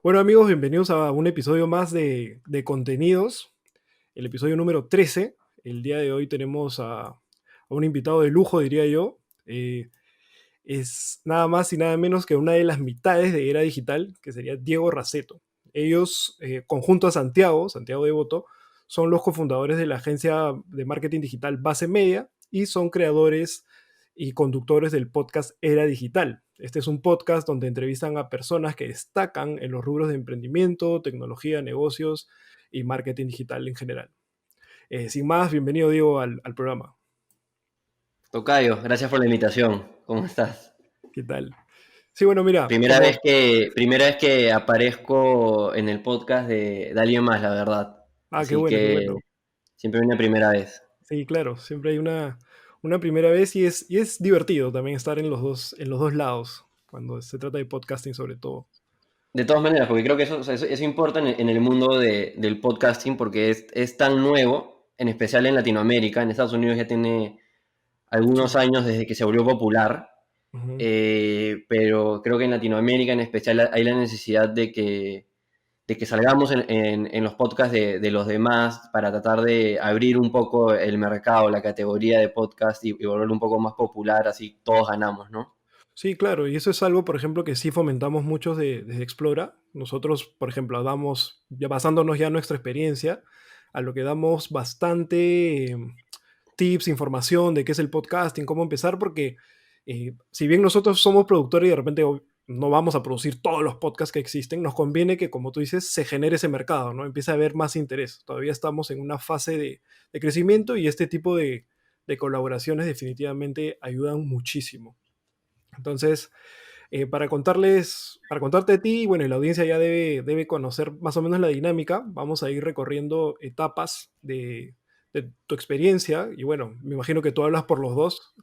Bueno amigos, bienvenidos a un episodio más de Contenidos, el episodio número 13. El día de hoy tenemos a un invitado de lujo, diría yo. Es nada más y nada menos que una de las mitades de Era Digital, que sería Diego Raceto. Ellos, conjunto a Santiago Devoto, son los cofundadores de la agencia de marketing digital Base Media y son creadores y conductores del podcast Era Digital. Este es un podcast donde entrevistan a personas que destacan en los rubros de emprendimiento, tecnología, negocios y marketing digital en general. Sin más, bienvenido Diego al programa. Tocayo, gracias por la invitación. ¿Cómo estás? ¿Qué tal? Sí, bueno, mira, Primera como... vez primera vez que aparezco en el podcast de alguien más, la verdad. Ah, qué Así bueno, qué que bueno. siempre una primera vez. Sí, claro, siempre hay una primera vez y es divertido también estar en los dos lados, cuando se trata de podcasting sobre todo. De todas maneras, porque creo que eso, o sea, eso importa en el mundo del podcasting porque es tan nuevo, en especial en Latinoamérica. En Estados Unidos ya tiene algunos Sí. años desde que se volvió popular. Ujú. Pero creo que en Latinoamérica en especial hay la necesidad de que salgamos en los podcasts de los demás para tratar de abrir un poco el mercado, la categoría de podcast y volverlo un poco más popular, así todos ganamos, ¿no? Sí, claro, y eso es algo, por ejemplo, que sí fomentamos muchos desde Explora. Nosotros, por ejemplo, damos, ya basándonos ya en nuestra experiencia, a lo que damos bastante tips, información de qué es el podcasting, cómo empezar, porque si bien nosotros somos productores y de repente no vamos a producir todos los podcasts que existen, nos conviene que, como tú dices, se genere ese mercado, ¿no? Empieza a haber más interés. Todavía estamos en una fase de crecimiento y este tipo de colaboraciones definitivamente ayudan muchísimo. Entonces, para contarte de ti, bueno, y la audiencia ya debe conocer más o menos la dinámica. Vamos a ir recorriendo etapas de tu experiencia. Y bueno, me imagino que tú hablas por los dos,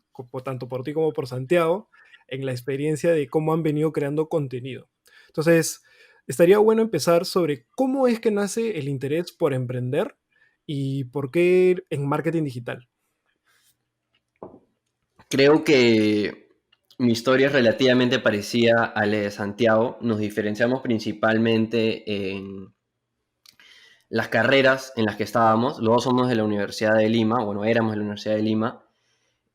tanto por ti como por Santiago, en la experiencia de cómo han venido creando contenido. Entonces, estaría bueno empezar sobre cómo es que nace el interés por emprender y por qué en marketing digital. Creo que mi historia es relativamente parecida a la de Santiago. Nos diferenciamos principalmente en las carreras en las que estábamos. Los dos somos de la Universidad de Lima, bueno, éramos de la Universidad de Lima.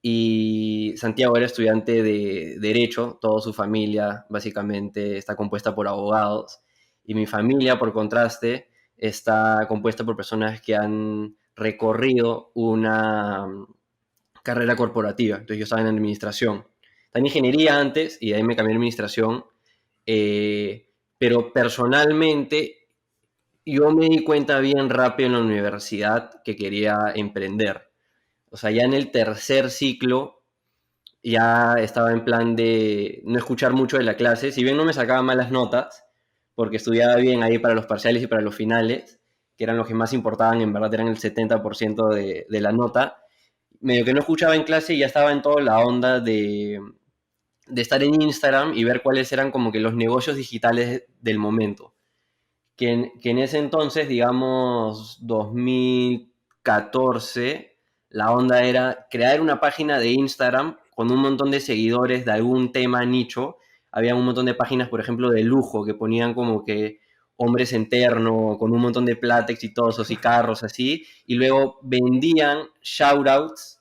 Y Santiago era estudiante de Derecho, toda su familia básicamente está compuesta por abogados, y mi familia, por contraste, está compuesta por personas que han recorrido una carrera corporativa. Entonces yo estaba en administración. Estaba en ingeniería antes y de ahí me cambié a administración, pero personalmente yo me di cuenta bien rápido en la universidad que quería emprender. O sea, ya en el tercer ciclo ya estaba en plan de no escuchar mucho de la clase, si bien no me sacaba malas notas, porque estudiaba bien ahí para los parciales y para los finales, que eran los que más importaban, en verdad eran el 70% de la nota, medio que no escuchaba en clase y ya estaba en toda la onda de estar en Instagram y ver cuáles eran como que los negocios digitales del momento. Que en ese entonces, digamos 2014, la onda era crear una página de Instagram con un montón de seguidores de algún tema nicho. Había un montón de páginas, por ejemplo, de lujo, que ponían como que hombres en terno, con un montón de plata exitosos y carros así, y luego vendían shoutouts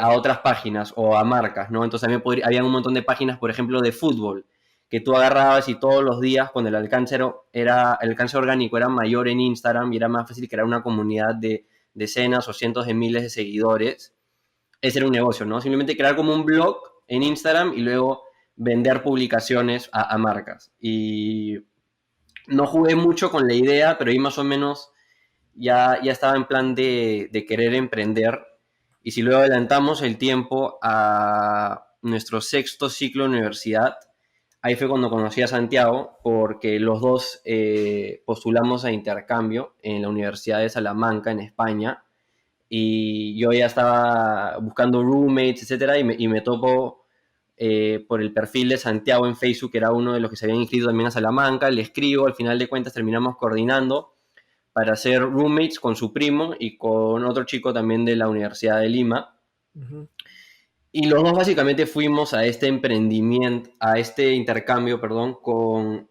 a otras páginas o a marcas, ¿no? Entonces también había un montón de páginas, por ejemplo, de fútbol, que tú agarrabas y todos los días cuando el alcance orgánico era mayor en Instagram y era más fácil crear una comunidad de decenas o cientos de miles de seguidores, ese era un negocio, ¿no? Simplemente crear como un blog en Instagram y luego vender publicaciones a marcas. Y no jugué mucho con la idea, pero ahí más o menos ya estaba en plan de querer emprender. Y si luego adelantamos el tiempo a nuestro sexto ciclo de universidad, ahí fue cuando conocí a Santiago, porque los dos postulamos a intercambio en la Universidad de Salamanca, en España, y yo ya estaba buscando roommates, etcétera, y me topo por el perfil de Santiago en Facebook, que era uno de los que se habían inscrito también a Salamanca, le escribo, al final de cuentas terminamos coordinando para ser roommates con su primo y con otro chico también de la Universidad de Lima. Ujú. Y los dos básicamente fuimos a este emprendimiento, a este intercambio, perdón, con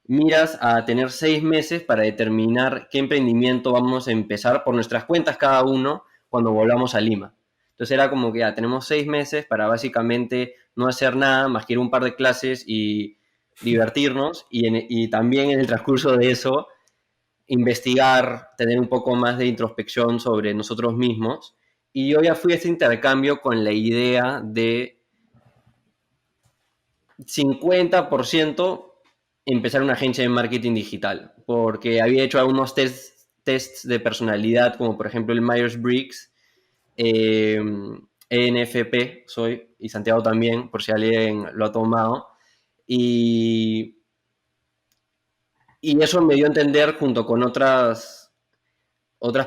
miras a tener 6 meses para determinar qué emprendimiento vamos a empezar por nuestras cuentas cada uno cuando volvamos a Lima. Entonces era como que ya tenemos 6 meses para básicamente no hacer nada más que ir a un par de clases y divertirnos y también en el transcurso de eso investigar, tener un poco más de introspección sobre nosotros mismos. Y yo ya fui a este intercambio con la idea de 50% empezar una agencia de marketing digital, porque había hecho algunos tests de personalidad, como por ejemplo el Myers-Briggs, eh, ENFP soy, y Santiago también, por si alguien lo ha tomado, y, y eso me dio a entender, junto con otras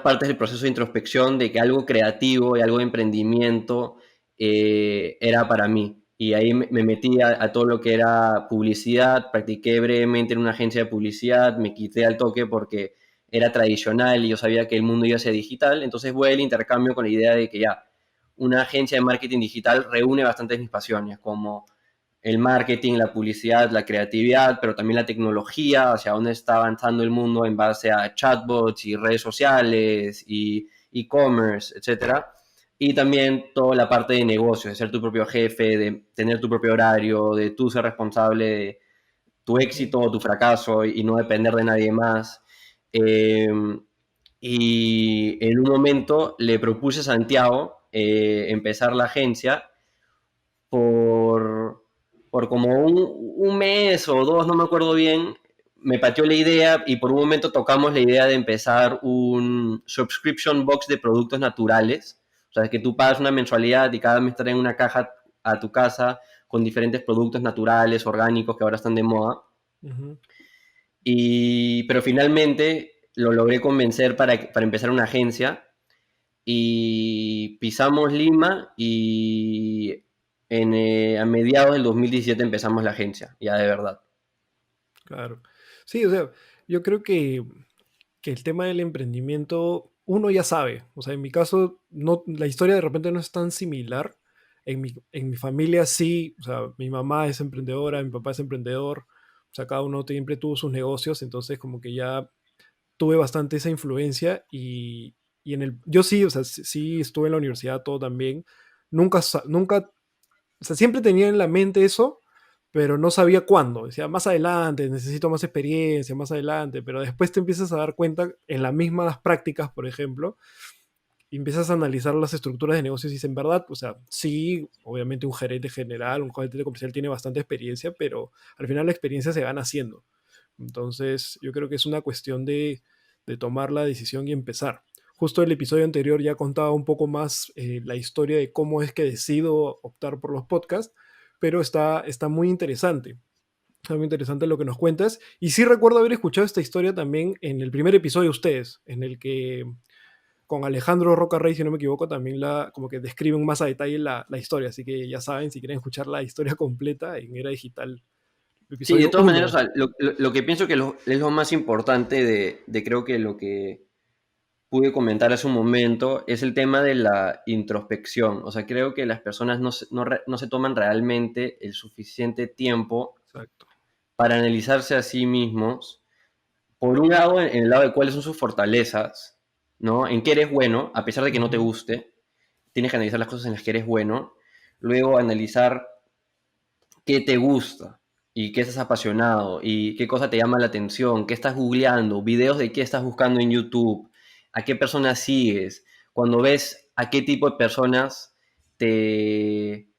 partes del proceso de introspección, de que algo creativo y algo de emprendimiento era para mí. Y ahí me metí a todo lo que era publicidad, practiqué brevemente en una agencia de publicidad, me quité al toque porque era tradicional y yo sabía que el mundo iba a ser digital, entonces voy al intercambio con la idea de que ya, una agencia de marketing digital reúne bastantes mis pasiones, como el marketing, la publicidad, la creatividad, pero también la tecnología, hacia dónde está avanzando el mundo en base a chatbots y redes sociales y e-commerce, etcétera. Y también toda la parte de negocios, de ser tu propio jefe, de tener tu propio horario, de tú ser responsable de tu Ujú. éxito o tu fracaso y no depender de nadie más. Eh, y en un momento le propuse a Santiago empezar la agencia por, por como un mes o dos, no me acuerdo bien, me pateó la idea y por un momento tocamos la idea de empezar un subscription box de productos naturales. O sea, que tú pagas una mensualidad y cada mes traen una caja a tu casa con diferentes productos naturales, orgánicos, que ahora están de moda. Ujú. Pero finalmente lo logré convencer para empezar una agencia y pisamos Lima y a mediados del 2017 empezamos la agencia, ya de verdad. Claro. Sí, o sea, yo creo que el tema del emprendimiento, uno ya sabe. O sea, en mi caso, no, la historia de repente no es tan similar. En mi familia sí, o sea, mi mamá es emprendedora, mi papá es emprendedor, o sea, cada uno siempre tuvo sus negocios, entonces como que ya tuve bastante esa influencia y yo sí, o sea, sí estuve en la universidad, todo también. Nunca, o sea, siempre tenía en la mente eso, pero no sabía cuándo. Decía, más adelante, necesito más experiencia, más adelante, pero después te empiezas a dar cuenta en las mismas prácticas, por ejemplo, y empiezas a analizar las estructuras de negocios y dices, en verdad, o sea, sí, obviamente un gerente general, un gerente comercial tiene bastante experiencia, pero al final la experiencia se gana haciendo. Entonces, yo creo que es una cuestión de tomar la decisión y empezar. Justo el episodio anterior ya contaba un poco más la historia de cómo es que decido optar por los podcasts, pero está muy interesante. Está muy interesante lo que nos cuentas. Y sí recuerdo haber escuchado esta historia también en el primer episodio de ustedes, en el que con Alejandro Roca Rey, si no me equivoco, también como que describen más a detalle la historia. Así que ya saben, si quieren escuchar la historia completa en Era Digital, Sí, de episodio todas maneras, o 1. sea, lo que pienso que es lo más importante de creo que lo que pude comentar hace un momento es el tema de la introspección. O sea, creo que las personas no se toman realmente el suficiente tiempo Exacto. para analizarse a sí mismos. Por un lado, en el lado de cuáles son sus fortalezas, ¿no? En qué eres bueno, a pesar de que no te Ujú. guste, tienes que analizar las cosas en las que eres bueno. Luego, analizar qué te gusta y qué estás apasionado y qué cosa te llama la atención, qué estás googleando, videos de qué estás buscando en YouTube, a qué personas sigues. Cuando ves a qué tipo de personas te,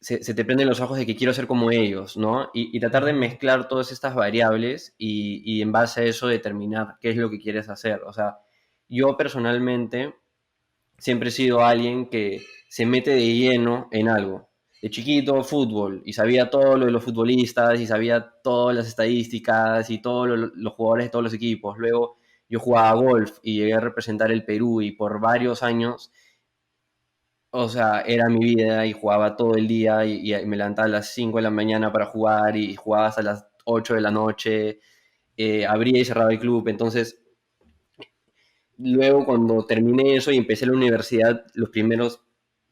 se te prenden los ojos de que quiero ser como ellos, ¿no? Y tratar de Ujú. mezclar todas estas variables y en base a eso determinar qué es lo que quieres hacer. O sea, yo personalmente siempre he sido alguien que se mete de lleno en algo. De chiquito, fútbol, y sabía todo lo de los futbolistas, y sabía todas las estadísticas, y todos los jugadores de todos los equipos. Luego yo jugaba golf y llegué a representar el Perú, y por varios años, o sea, era mi vida, y jugaba todo el día, y me levantaba a las 5 de la mañana para jugar, y jugaba hasta las 8 de la noche, abría y cerraba el club. Entonces, luego cuando terminé eso y empecé la universidad, los primeros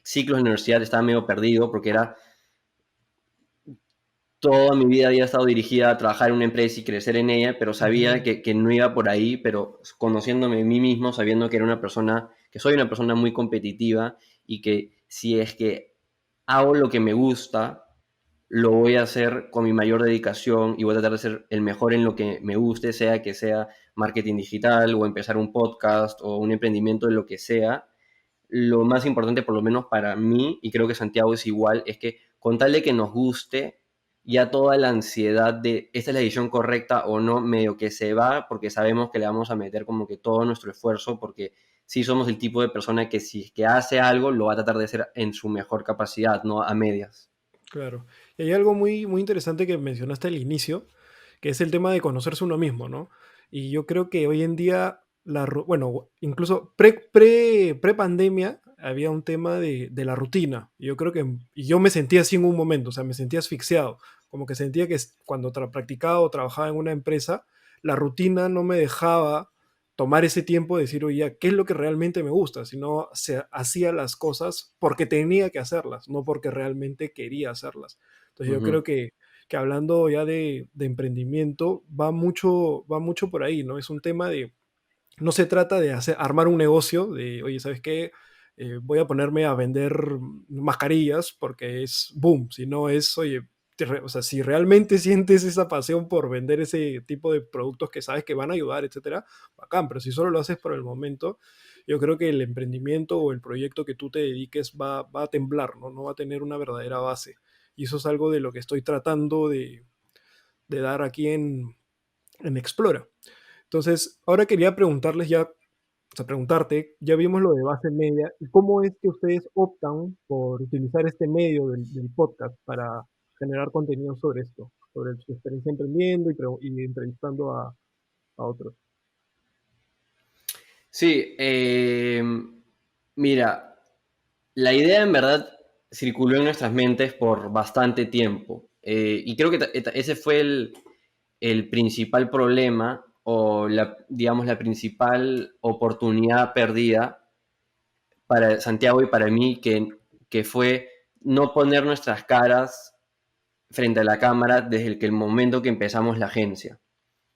ciclos de universidad estaba medio perdido porque era toda mi vida había estado dirigida a trabajar en una empresa y crecer en ella, pero sabía Ujú. que no iba por ahí, pero conociéndome a mí mismo, sabiendo que era una persona, que soy una persona muy competitiva y que si es que hago lo que me gusta, lo voy a hacer con mi mayor dedicación y voy a tratar de ser el mejor en lo que me guste, sea que sea marketing digital o empezar un podcast o un emprendimiento de lo que sea. Lo más importante, por lo menos para mí, y creo que Santiago es igual, es que con tal de que nos guste, ya toda la ansiedad de esta es la decisión correcta o no, medio que se va, porque sabemos que le vamos a meter como que todo nuestro esfuerzo, porque sí somos el tipo de persona que si es que hace algo, lo va a tratar de hacer en su mejor capacidad, no a medias. Claro. Y hay algo muy, muy interesante que mencionaste al inicio, que es el tema de conocerse uno mismo, ¿no? Y yo creo que hoy en día, bueno, incluso pre-pandemia había un tema de la rutina. Y yo creo que, y yo me sentía así en un momento, o sea, me sentía asfixiado, como que sentía que cuando practicaba o trabajaba en una empresa, la rutina no me dejaba tomar ese tiempo de decir, oye, ¿qué es lo que realmente me gusta? Sino se hacía las cosas porque tenía que hacerlas, no porque realmente quería hacerlas. Entonces yo creo Ujú. que hablando ya de emprendimiento, va mucho por ahí, ¿no? Es un tema de, no se trata de armar un negocio, de, oye, ¿sabes qué? Voy a ponerme a vender mascarillas porque es boom, sino es, oye, o sea, si realmente sientes esa pasión por vender ese tipo de productos que sabes que van a ayudar, etcétera, bacán, pero si solo lo haces por el momento, yo creo que el emprendimiento o el proyecto que tú te dediques va a temblar, ¿no? No va a tener una verdadera base. Y eso es algo de lo que estoy tratando de dar aquí en Explora. Entonces, ahora quería preguntarles ya, o sea, preguntarte, ya vimos lo de base media, ¿y cómo es que ustedes optan por utilizar este medio del podcast para generar contenido sobre esto, sobre su experiencia emprendiendo y entrevistando a otros? Sí, mira, la idea en verdad circuló en nuestras mentes por bastante tiempo y creo que ese fue el principal problema o digamos la principal oportunidad perdida para Santiago y para mí que fue no poner nuestras caras frente a la cámara desde el momento que empezamos la agencia.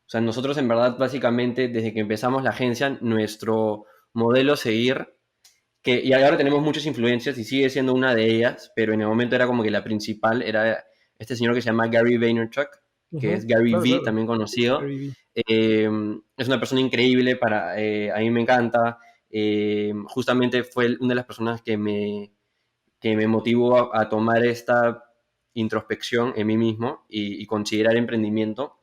O sea, nosotros en verdad básicamente desde que empezamos la agencia nuestro modelo a seguir y ahora tenemos muchas influencias y sigue siendo una de ellas, pero en el momento era como que la principal era este señor que se llama Gary Vaynerchuk, que es Ujú, Gary claro, V, claro. también conocido. Gary Vee. Es una persona increíble, a mí me encanta. Justamente fue una de las personas que me motivó a tomar esta introspección en mí mismo y considerar emprendimiento,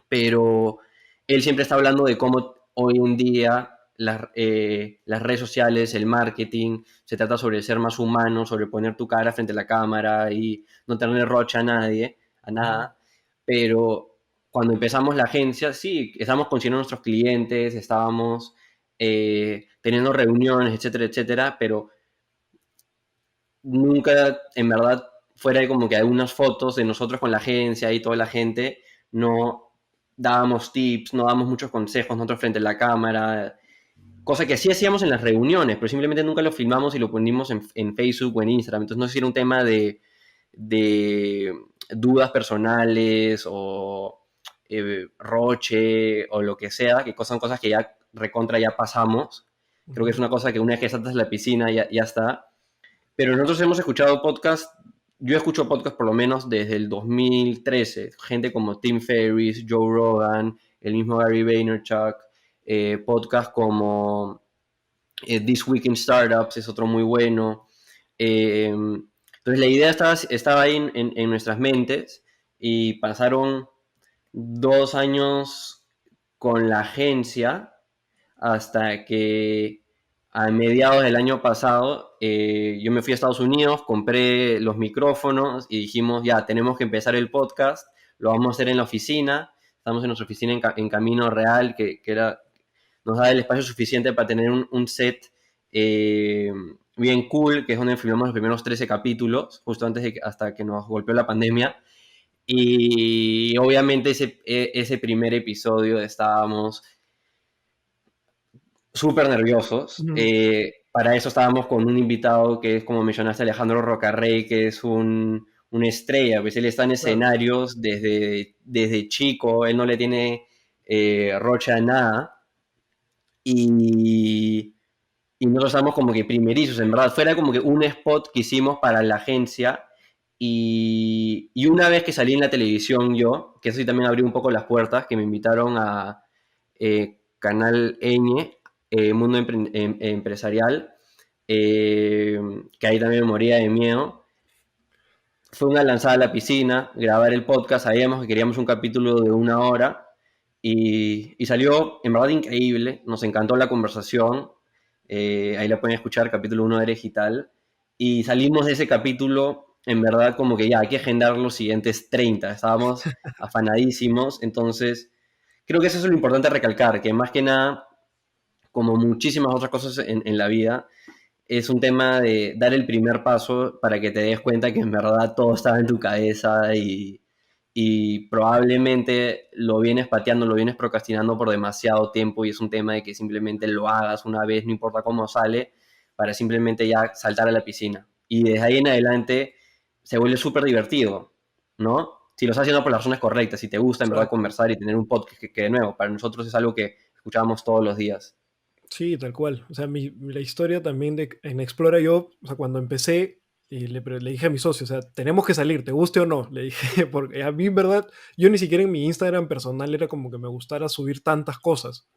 pero él siempre está hablando de cómo hoy en día las redes sociales, el marketing, se trata sobre ser más humano, sobre poner tu cara frente a la cámara y no tener rocha a nadie, a Ujú. nada, pero cuando empezamos la agencia, sí, estábamos consiguiendo nuestros clientes, estábamos teniendo reuniones, etcétera, etcétera, pero nunca, en verdad, fuera de como que algunas fotos de nosotros con la agencia y toda la gente, no dábamos tips, no dábamos muchos consejos nosotros frente a la cámara, cosa que sí hacíamos en las reuniones, pero simplemente nunca lo filmamos y lo ponimos en Facebook o en Instagram. Entonces no sé si era un tema de dudas personales o roche o lo que sea, que son cosas que ya recontra ya pasamos. Creo que es Ujú. una cosa que una vez que saltas en la piscina ya está. Pero nosotros hemos escuchado podcast, yo escucho podcast por lo menos desde el 2013, gente como Tim Ferriss, Joe Rogan, el mismo Gary Vaynerchuk, podcast como This Week in Startups es otro muy bueno. Entonces la idea estaba ahí en nuestras mentes y pasaron 2 años con la agencia hasta que a mediados del año pasado yo me fui a Estados Unidos, compré los micrófonos y dijimos, ya, tenemos que empezar el podcast, lo vamos a hacer en la oficina, estamos en nuestra oficina en Camino Real, nos da el espacio suficiente para tener un set eh, bien cool, que es donde filmamos los primeros 13 capítulos, justo hasta que nos golpeó la pandemia. Y obviamente ese primer episodio estábamos súper nerviosos. Ujú. Para eso estábamos con un invitado que es, como mencionaste, Alejandro Rocarrey, que es un una estrella, pues él está en Claro. escenarios desde chico, él no le tiene rocha a nada, y, y nosotros estamos como que primerizos, en verdad. Fuera como que un spot que hicimos para la agencia, y una vez que salí en la televisión yo, que eso sí también abrió un poco las puertas, que me invitaron a Canal Ñ, Mundo Empresarial, que ahí también me moría de miedo. Fue una lanzada a la piscina, grabar el podcast, sabíamos que queríamos un capítulo de 1 hora, y salió en verdad increíble, nos encantó la conversación, ahí la pueden escuchar, capítulo 1 de Digital, y salimos de ese capítulo en verdad como que ya hay que agendar los siguientes 30, estábamos afanadísimos, entonces creo que eso es lo importante a recalcar, que más que nada, como muchísimas otras cosas en la vida, es un tema de dar el primer paso para que te des cuenta que en verdad todo estaba en tu cabeza, y probablemente lo vienes pateando, lo vienes procrastinando por demasiado tiempo, y es un tema de que simplemente lo hagas una vez, no importa cómo sale, para simplemente ya saltar a la piscina. Y desde ahí en adelante se vuelve súper divertido, ¿no? Si lo estás haciendo por las razones correctas, si te gusta en verdad Exacto. conversar y tener un podcast que de nuevo, para nosotros es algo que escuchábamos todos los días. Sí, tal cual. O sea, la historia también en Explora yo, o sea, cuando empecé, le dije a mi socio, o sea, tenemos que salir, te guste o no, le dije, porque a mí, en verdad, yo ni siquiera en mi Instagram personal era como que me gustara subir tantas cosas.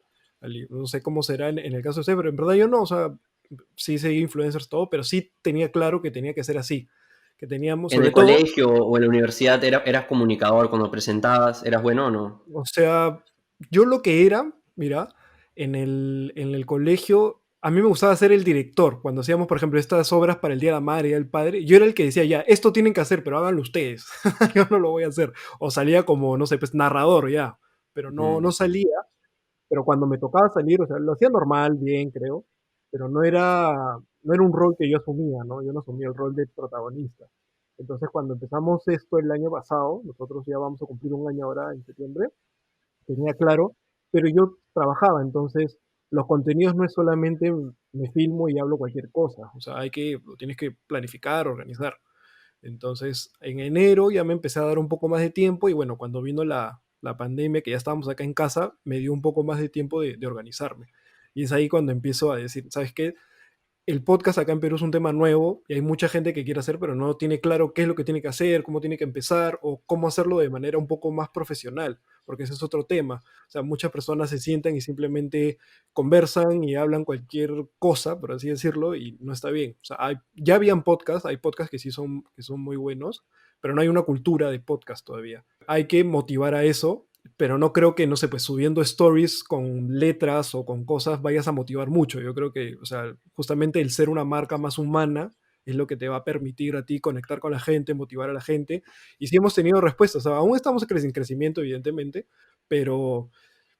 No sé cómo será en el caso de usted, pero en verdad yo no, o sea, sí seguí influencers todo, pero sí tenía claro que tenía que ser así, que teníamos, ¿En sobre el todo, colegio o en la universidad eras comunicador cuando presentabas? ¿Eras bueno o no? o sea, yo lo que era, mira, en el colegio, a mí me gustaba ser el director. Cuando hacíamos, por ejemplo, estas obras para el Día de la Madre y el Padre, yo era el que decía, ya, esto tienen que hacer, pero háganlo ustedes. Yo no lo voy a hacer. O salía como, no sé, pues narrador ya, pero no, Mm. no salía. Pero cuando me tocaba salir, o sea, lo hacía normal, bien, creo, pero no era un rol que yo asumía, ¿no? Yo no asumía el rol de protagonista. Entonces, cuando empezamos esto el año pasado, nosotros ya vamos a cumplir un año ahora en septiembre, tenía claro, pero yo trabajaba, entonces los contenidos no es solamente me filmo y hablo cualquier cosa, o sea, lo tienes que planificar, organizar. Entonces, en enero ya me empecé a dar un poco más de tiempo y bueno, cuando vino la pandemia, que ya estábamos acá en casa, me dio un poco más de tiempo de organizarme. Y es ahí cuando empiezo a decir, ¿sabes qué? El podcast acá en Perú es un tema nuevo y hay mucha gente que quiere hacer, pero no tiene claro qué es lo que tiene que hacer, cómo tiene que empezar o cómo hacerlo de manera un poco más profesional, porque ese es otro tema. O sea, muchas personas se sientan y simplemente conversan y hablan cualquier cosa, por así decirlo, y no está bien. O sea, ya habían podcasts, hay podcasts que son muy buenos, pero no hay una cultura de podcast todavía. Hay que motivar a eso, pero no creo que, no sé, pues subiendo stories con letras o con cosas vayas a motivar mucho. Yo creo que, o sea, justamente el ser una marca más humana es lo que te va a permitir a ti conectar con la gente, motivar a la gente. Y sí hemos tenido respuestas, o sea, aún estamos en crecimiento, evidentemente, pero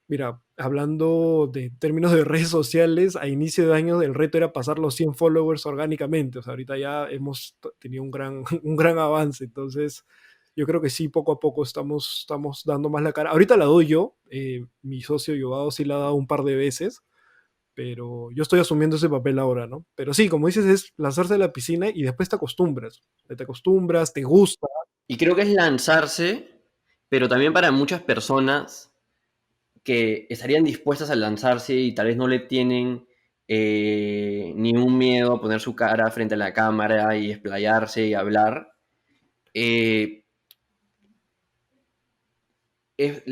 mira, hablando de términos de redes sociales, a inicio de año el reto era pasar los 100 followers orgánicamente, o sea, ahorita ya hemos tenido un gran, un gran avance, entonces yo creo que sí, poco a poco estamos dando más la cara. Ahorita la doy yo, mi socio Joao sí la ha dado un par de veces, pero yo estoy asumiendo ese papel ahora, ¿no? Pero sí, como dices, es lanzarse a la piscina y después te acostumbras, te gusta. Y creo que es lanzarse, pero también para muchas personas que estarían dispuestas a lanzarse y tal vez no le tienen ni un miedo a poner su cara frente a la cámara y explayarse y hablar, eh, es-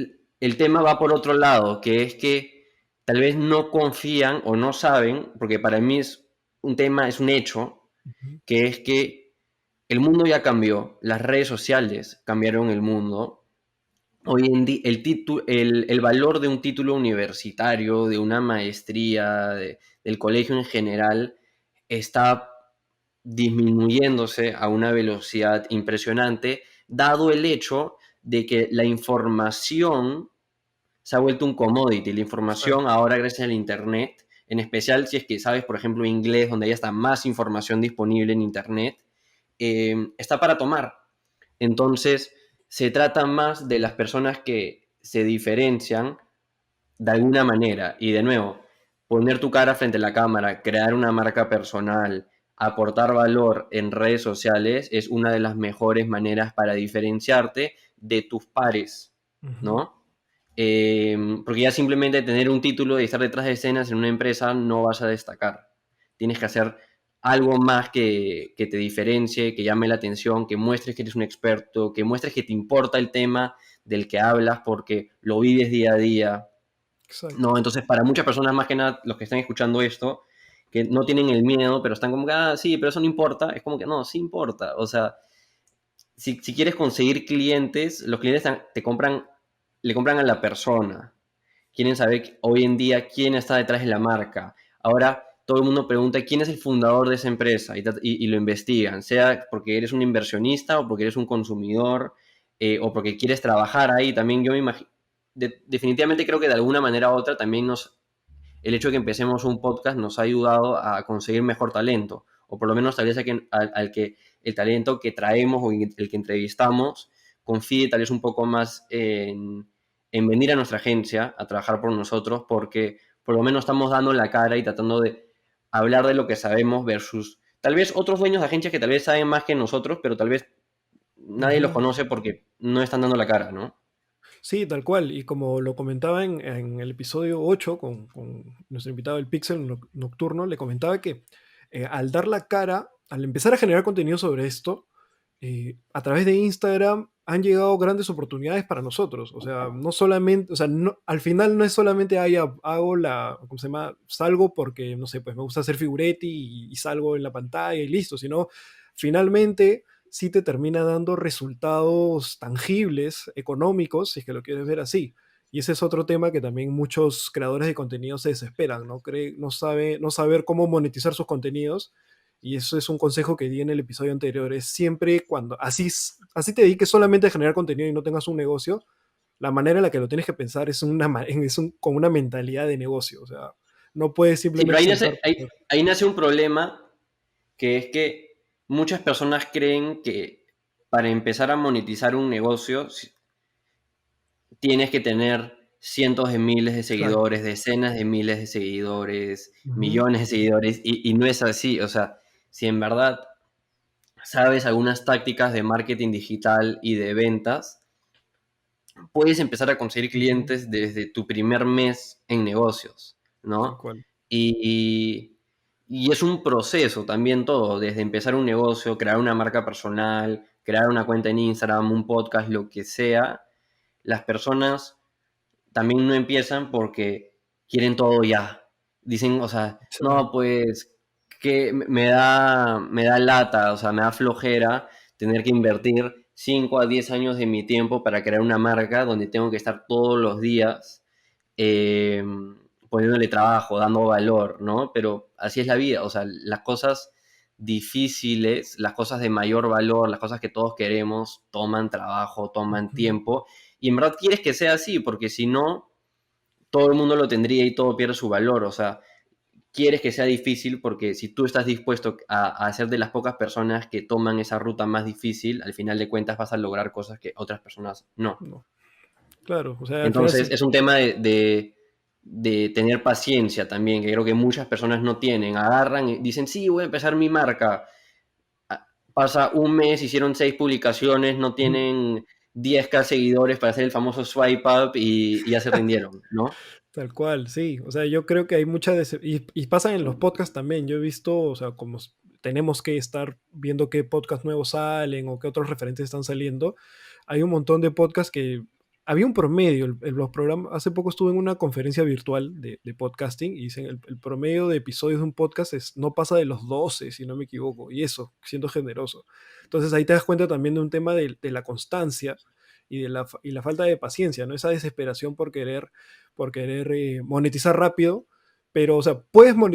el tema va por otro lado, que es que tal vez no confían o no saben, porque para mí es un tema, es un hecho, Ujú. que es que el mundo ya cambió, las redes sociales cambiaron el mundo. Hoy en día el valor de un título universitario, de una maestría, del colegio en general, está disminuyéndose a una velocidad impresionante, dado el hecho de que la información se ha vuelto un commodity. La información Exacto. ahora, gracias al Internet, en especial si es que sabes, por ejemplo, inglés, donde ya está más información disponible en Internet, está para tomar. Entonces, se trata más de las personas que se diferencian de alguna manera. Y de nuevo, poner tu cara frente a la cámara, crear una marca personal, aportar valor en redes sociales es una de las mejores maneras para diferenciarte de tus pares, Ujú. ¿no? Porque ya simplemente tener un título y estar detrás de escenas en una empresa no vas a destacar. Tienes que hacer algo más que te diferencie, que llame la atención, que muestres que eres un experto, que muestres que te importa el tema del que hablas porque lo vives día a día, Exacto. ¿no? Entonces, para muchas personas, más que nada, los que están escuchando esto, que no tienen el miedo, pero están como que, ah, sí, pero eso no importa, es como que no, sí importa. O sea, si quieres conseguir clientes, los clientes te compran, le compran a la persona. Quieren saber hoy en día quién está detrás de la marca. Ahora todo el mundo pregunta quién es el fundador de esa empresa y lo investigan, sea porque eres un inversionista o porque eres un consumidor o porque quieres trabajar ahí. También yo me imagino, definitivamente creo que de alguna manera u otra también el hecho de que empecemos un podcast nos ha ayudado a conseguir mejor talento, o por lo menos tal vez al que el talento que traemos o el que entrevistamos confíe tal vez un poco más en venir a nuestra agencia a trabajar por nosotros, porque por lo menos estamos dando la cara y tratando de hablar de lo que sabemos versus tal vez otros dueños de agencias que tal vez saben más que nosotros, pero tal vez nadie los Ujú. conoce porque no están dando la cara, ¿no? Sí, tal cual. Y como lo comentaba en el episodio 8 con nuestro invitado el Pixel Nocturno, le comentaba que al dar la cara, al empezar a generar contenido sobre esto, a través de Instagram han llegado grandes oportunidades para nosotros. O sea, no solamente, o sea, al final no es solamente hago ¿cómo se llama? Salgo porque, no sé, pues me gusta hacer figuretti y salgo en la pantalla y listo, sino finalmente sí te termina dando resultados tangibles, económicos, si es que lo quieres ver así. Y ese es otro tema que también muchos creadores de contenido se desesperan, ¿no? No saber cómo monetizar sus contenidos. Y eso es un consejo que di en el episodio anterior. Es siempre cuando así te dediques solamente a generar contenido y no tengas un negocio, la manera en la que lo tienes que pensar con una mentalidad de negocio. O sea, no puedes Sí, pero simplemente sentarte. ahí nace un problema que es que muchas personas creen que para empezar a monetizar un negocio tienes que tener cientos de miles de Exacto. seguidores, decenas de miles de seguidores, Ujú. millones de seguidores, y no es así. O sea, si en verdad sabes algunas tácticas de marketing digital y de ventas, puedes empezar a conseguir Ujú. clientes desde tu primer mes en negocios, Tal ¿no? cual. Y, y es un proceso también todo, desde empezar un negocio, crear una marca personal, crear una cuenta en Instagram, un podcast, lo que sea. Las personas también no empiezan porque quieren todo ya. Dicen, o sea, no, Exacto. pues que me da lata, o sea, me da flojera tener que invertir 5 a 10 años de mi tiempo para crear una marca donde tengo que estar todos los días eh, poniéndole trabajo, dando valor, ¿no? Pero así es la vida, o sea, las cosas difíciles, las cosas de mayor valor, las cosas que todos queremos, toman trabajo, toman Ujú. tiempo, y en verdad quieres que sea así, porque si no, todo el mundo lo tendría y todo pierde su valor, o sea, quieres que sea difícil porque si tú estás dispuesto a ser de las pocas personas que toman esa ruta más difícil, al final de cuentas vas a lograr cosas que otras personas no. No. Claro, o sea, al final Entonces sí. es un tema de tener paciencia también, que creo que muchas personas no tienen. Agarran y dicen, sí, voy a empezar mi marca. Pasa un mes, hicieron 6 publicaciones, no Ujú. tienen 10K seguidores para hacer el famoso swipe up y ya se rindieron, ¿no? Tal cual, sí. O sea, yo creo que hay y pasa en los podcasts también. Yo he visto, o sea, tenemos que estar viendo qué podcasts nuevos salen o qué otros referentes están saliendo. Hay un montón de podcasts que había un promedio. Los programas, hace poco estuve en una conferencia virtual de podcasting y dicen el promedio de episodios de un podcast no pasa de los 12 si no me equivoco. Y eso, siendo generoso. Entonces ahí te das cuenta también de un tema de la constancia y la falta de paciencia, ¿no? Esa desesperación por querer monetizar rápido, pero, o sea,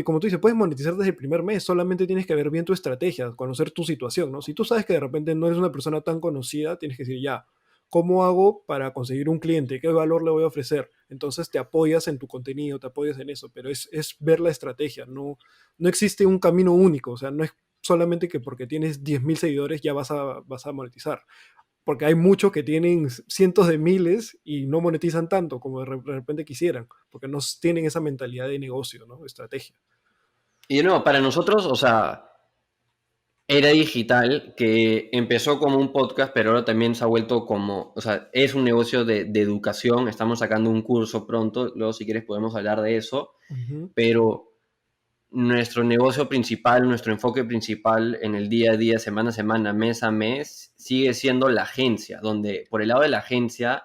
como tú dices, puedes monetizar desde el primer mes, solamente tienes que ver bien tu estrategia, conocer tu situación, ¿no? Si tú sabes que de repente no eres una persona tan conocida, tienes que decir, ya, ¿cómo hago para conseguir un cliente? ¿Qué valor le voy a ofrecer? Entonces te apoyas en tu contenido, te apoyas en eso, pero es ver la estrategia, no existe un camino único, o sea, no es solamente que porque tienes 10.000 seguidores ya vas a monetizar porque hay muchos que tienen cientos de miles y no monetizan tanto como de repente quisieran, porque no tienen esa mentalidad de negocio, ¿no? Estrategia. Y de nuevo, para nosotros, o sea, Era digital, que empezó como un podcast, pero ahora también se ha vuelto como, o sea, es un negocio de educación. Estamos sacando un curso pronto, luego si quieres podemos hablar de eso, Ujú. pero nuestro negocio principal, nuestro enfoque principal en el día a día, semana a semana, mes a mes, sigue siendo la agencia, donde por el lado de la agencia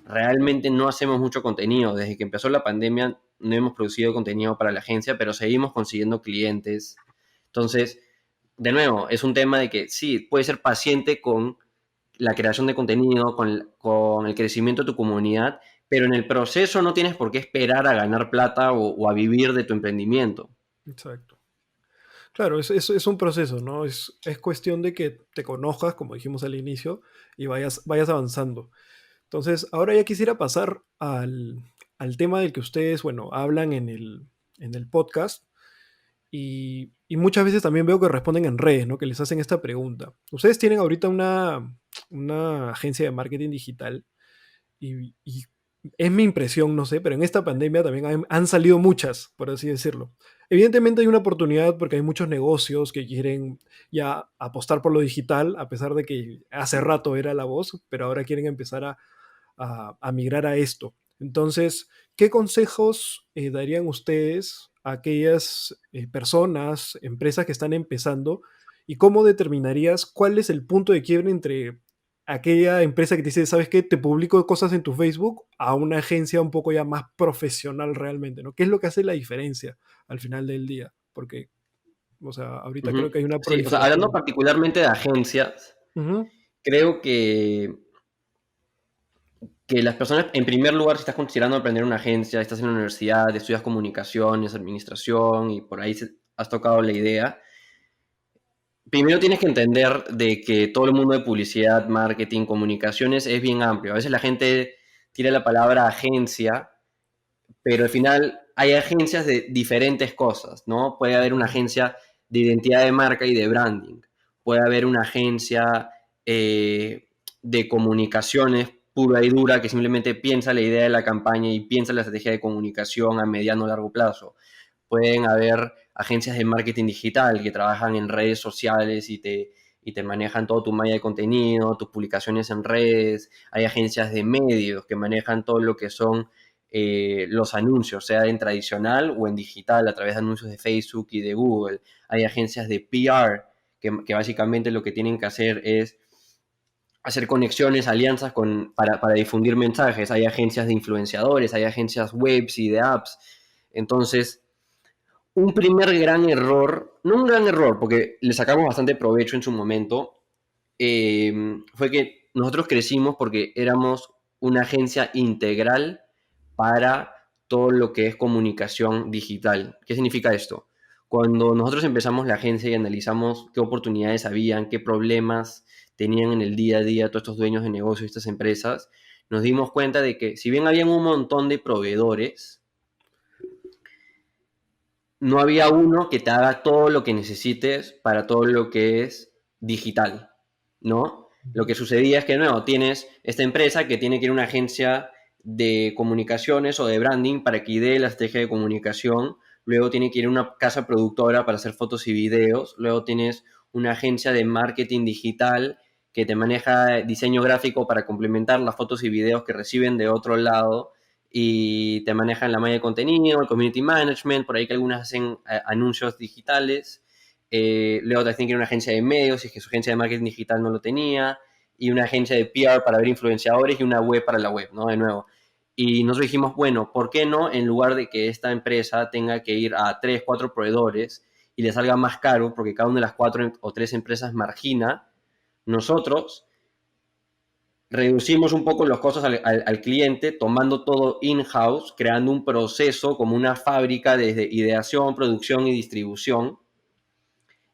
realmente no hacemos mucho contenido. Desde que empezó la pandemia no hemos producido contenido para la agencia, pero seguimos consiguiendo clientes. Entonces, de nuevo, es un tema de que sí, puedes ser paciente con la creación de contenido, con el crecimiento de tu comunidad, pero en el proceso no tienes por qué esperar a ganar plata o a vivir de tu emprendimiento. Exacto. Claro, es un proceso, ¿no? Es cuestión de que te conozcas, como dijimos al inicio, y vayas avanzando. Entonces, ahora ya quisiera pasar al tema del que ustedes, bueno, hablan en el podcast y muchas veces también veo que responden en redes, ¿no? Que les hacen esta pregunta. Ustedes tienen ahorita una agencia de marketing digital y es mi impresión, no sé, pero en esta pandemia también han salido muchas, por así decirlo. Evidentemente hay una oportunidad porque hay muchos negocios que quieren ya apostar por lo digital, a pesar de que hace rato era la voz, pero ahora quieren empezar a migrar a esto. Entonces, ¿qué consejos darían ustedes a aquellas personas, empresas que están empezando? ¿Y cómo determinarías cuál es el punto de quiebre entre aquella empresa que te dice, sabes qué, te publico cosas en tu Facebook, a una agencia un poco ya más profesional realmente, ¿no? ¿Qué es lo que hace la diferencia al final del día? Porque, o sea, ahorita Ujú. creo que hay una Sí, o sea, hablando proliferación. particularmente de agencias, Ujú. creo que las personas, en primer lugar, si estás considerando aprender una agencia, estás en la universidad, estudias comunicaciones, administración y por ahí has tocado la idea, primero tienes que entender de que todo el mundo de publicidad, marketing, comunicaciones es bien amplio. A veces la gente tira la palabra agencia, pero al final hay agencias de diferentes cosas, ¿no? Puede haber una Ujú. agencia de identidad de marca y de branding, puede haber una agencia de comunicaciones pura y dura que simplemente piensa la idea de la campaña y piensa la estrategia de comunicación a mediano o largo plazo. Pueden haber agencias de marketing digital que trabajan en redes sociales y te manejan todo tu malla de contenido, tus publicaciones en redes. Hay agencias de medios que manejan todo lo que son los anuncios, sea en tradicional o en digital, a través de anuncios de Facebook y de Google. Hay agencias de PR que básicamente lo que tienen que hacer es hacer conexiones, alianzas para difundir mensajes. Hay agencias de influenciadores, hay agencias webs y de apps. Entonces, un primer gran error, no un gran error, porque le sacamos bastante provecho en su momento, fue que nosotros crecimos porque éramos una agencia integral para todo lo que es comunicación digital. ¿Qué significa esto? Cuando nosotros empezamos la agencia y analizamos qué oportunidades habían, qué problemas tenían en el día a día todos estos dueños de negocio, estas empresas, nos dimos cuenta de que si bien habían un montón de proveedores, no había uno que te haga todo lo que necesites para todo lo que es digital, ¿no? Lo Ujú. que sucedía es que, no, tienes esta empresa que tiene que ir a una agencia de comunicaciones o de branding para que idee la estrategia de comunicación, luego tiene que ir a una casa productora para hacer fotos y videos, luego tienes una agencia de marketing digital que te maneja diseño gráfico para complementar las fotos y videos que reciben de otro lado, y te manejan la malla de contenido, el community management, por ahí que algunas hacen anuncios digitales, luego también tiene una agencia de medios, si es que su agencia de marketing digital no lo tenía, y una agencia de PR para ver influenciadores y una web para la web, ¿no? De nuevo. Y nosotros dijimos, bueno, ¿por qué no, en lugar de que esta empresa tenga que ir a 3, 4 proveedores y le salga más caro, porque cada una de las 4 o 3 empresas margina, nosotros reducimos un poco los costos al cliente, tomando todo in-house, creando un proceso como una fábrica desde ideación, producción y distribución.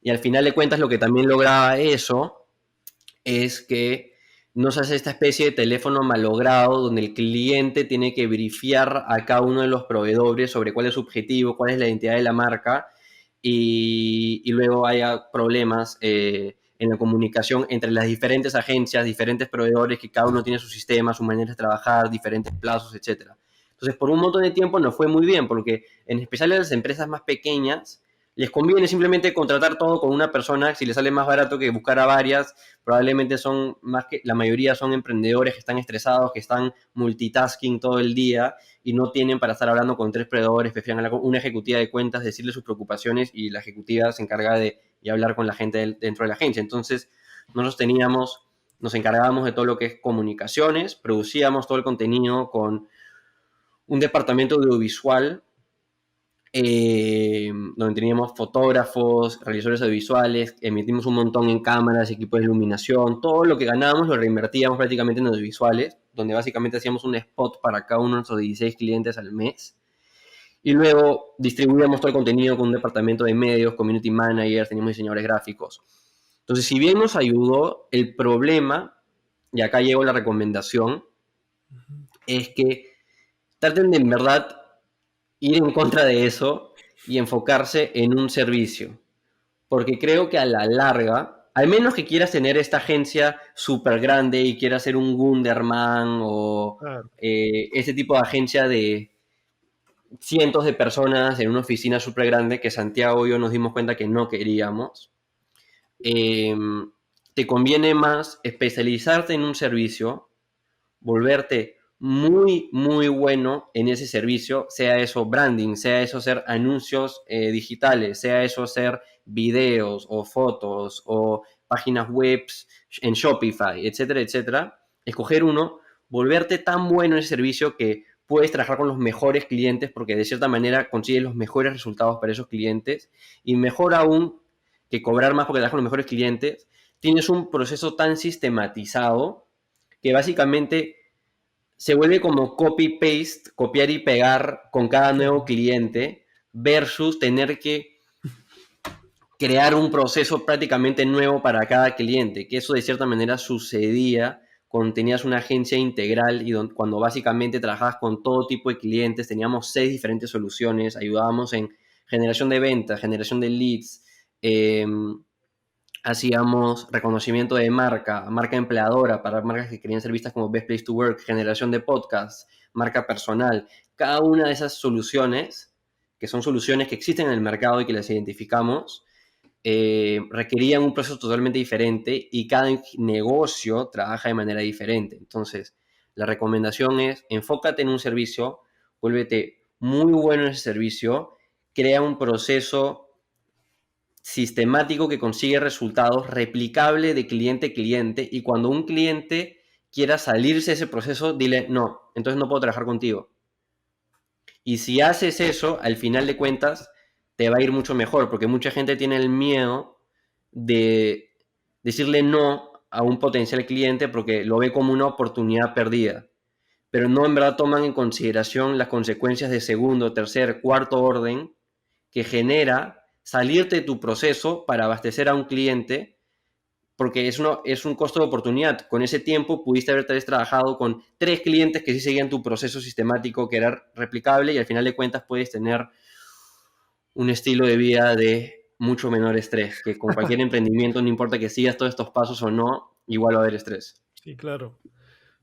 Y al final de cuentas lo que también lograba eso es que no se hace esta especie de teléfono malogrado donde el cliente tiene que verificar a cada uno de los proveedores sobre cuál es su objetivo, cuál es la identidad de la marca, y luego haya problemas en la comunicación entre las diferentes agencias, diferentes proveedores, que cada uno tiene su sistema, su manera de trabajar, diferentes plazos, etcétera. Entonces, por un montón de tiempo nos fue muy bien, porque en especial en las empresas más pequeñas, les conviene simplemente contratar todo con una persona, si les sale más barato que buscar a varias. Probablemente son más que la mayoría son emprendedores que están estresados, que están multitasking todo el día y no tienen para estar hablando con 3 proveedores, prefieren hablar con una ejecutiva de cuentas, decirle sus preocupaciones y la ejecutiva se encarga de hablar con la gente dentro de la agencia. Entonces, nos encargábamos de todo lo que es comunicaciones, producíamos todo el contenido con un departamento audiovisual donde teníamos fotógrafos, realizadores audiovisuales, emitimos un montón en cámaras, equipos de iluminación, todo lo que ganábamos lo reinvertíamos prácticamente en audiovisuales, donde básicamente hacíamos un spot para cada uno de nuestros 16 clientes al mes. Y luego distribuíamos todo el contenido con un departamento de medios, community managers, teníamos diseñadores gráficos. Entonces, si bien nos ayudó, el problema, y acá llegó la recomendación, es que traten de en verdad ir en contra de eso y enfocarse en un servicio. Porque creo que a la larga, al menos que quieras tener esta agencia súper grande y quieras ser un Gunderman o Claro. ese tipo de agencia de cientos de personas en una oficina súper grande que Santiago y yo nos dimos cuenta que no queríamos, te conviene más especializarte en un servicio, volverte muy, muy bueno en ese servicio, sea eso branding, sea eso ser anuncios digitales, sea eso ser videos o fotos o páginas web en Shopify, etcétera, etcétera. Escoger uno, volverte tan bueno en ese servicio que puedes trabajar con los mejores clientes porque de cierta manera consigues los mejores resultados para esos clientes y mejor aún que cobrar más porque trabajas con los mejores clientes, tienes un proceso tan sistematizado que básicamente se vuelve como copy-paste, copiar y pegar con cada nuevo cliente versus tener que crear un proceso prácticamente nuevo para cada cliente, que eso de cierta manera sucedía cuando tenías una agencia integral y cuando básicamente trabajabas con todo tipo de clientes, teníamos 6 diferentes soluciones, ayudábamos en generación de ventas, generación de leads, hacíamos reconocimiento de marca empleadora para marcas que querían ser vistas como Best Place to Work, generación de podcasts, marca personal. Cada una de esas soluciones, que son soluciones que existen en el mercado y que las identificamos, requerían un proceso totalmente diferente y cada negocio trabaja de manera diferente. Entonces, la recomendación es enfócate en un servicio, vuélvete muy bueno en ese servicio, crea un proceso sistemático que consigue resultados, replicable de cliente a cliente, y cuando un cliente quiera salirse de ese proceso, dile, no, entonces no puedo trabajar contigo. Y si haces eso, al final de cuentas, te va a ir mucho mejor, porque mucha gente tiene el miedo de decirle no a un potencial cliente porque lo ve como una oportunidad perdida, pero no en verdad toman en consideración las consecuencias de segundo, tercer, cuarto orden que genera salirte de tu proceso para abastecer a un cliente, porque es un costo de oportunidad. Con ese tiempo pudiste haber trabajado con 3 clientes que sí seguían tu proceso sistemático, que era replicable, y al final de cuentas puedes tener un estilo de vida de mucho menor estrés, que con cualquier emprendimiento, no importa que sigas todos estos pasos o no, igual va a haber estrés. Sí, claro.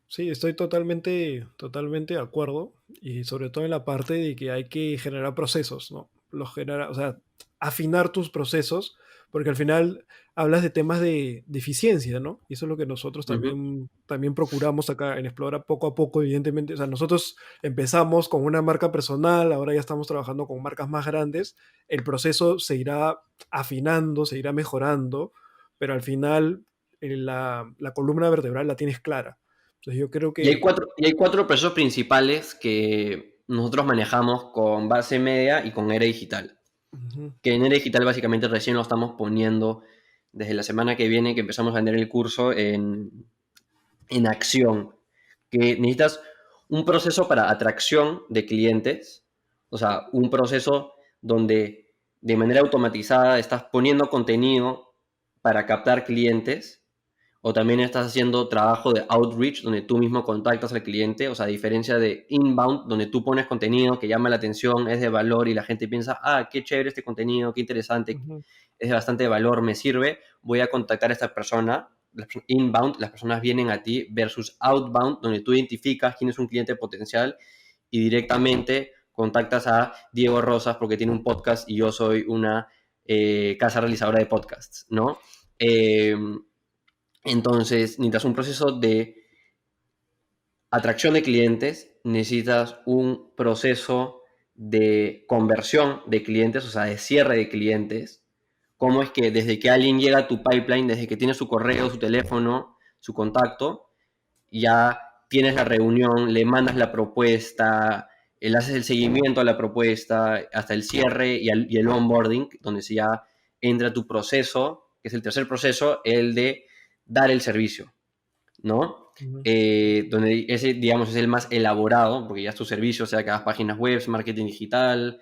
Sí, estoy totalmente de acuerdo y sobre todo en la parte de que hay que generar procesos, ¿no? O sea, afinar tus procesos, porque al final hablas de temas de eficiencia, ¿no? Y eso es lo que nosotros Uh -huh. también procuramos acá en Explora poco a poco, evidentemente. O sea, nosotros empezamos con una marca personal, ahora ya estamos trabajando con marcas más grandes. El proceso se irá afinando, se irá mejorando, pero al final la columna vertebral la tienes clara. Entonces yo creo que... Y hay 4 procesos principales que nosotros manejamos con base media y con era digital. Ujú. Que en era digital básicamente recién lo estamos poniendo desde la semana que viene que empezamos a vender el curso en acción. Que necesitas un proceso para atracción de clientes, o sea, un proceso donde de manera automatizada estás poniendo contenido para captar clientes o también estás haciendo trabajo de outreach, donde tú mismo contactas al cliente, o sea, a diferencia de inbound, donde tú pones contenido que llama la atención, es de valor y la gente piensa, ah, qué chévere este contenido, qué interesante, Ujú. es de bastante valor, me sirve, voy a contactar a esta persona. Inbound, las personas vienen a ti, versus outbound, donde tú identificas quién es un cliente potencial y directamente contactas a Diego Rosas porque tiene un podcast y yo soy una casa realizadora de podcasts, ¿no? Eh, entonces, necesitas un proceso de atracción de clientes, necesitas un proceso de conversión de clientes, o sea, de cierre de clientes. Cómo es que desde que alguien llega a tu pipeline, desde que tiene su correo, su teléfono, su contacto, ya tienes la reunión, le mandas la propuesta, le haces el seguimiento a la propuesta, hasta el cierre y el onboarding, donde se ya entra tu proceso, que es el tercer proceso, el de dar el servicio, ¿no? Ujú. Donde ese, digamos, es el más elaborado, porque ya es tu servicio, o sea, que hagas páginas web, marketing digital,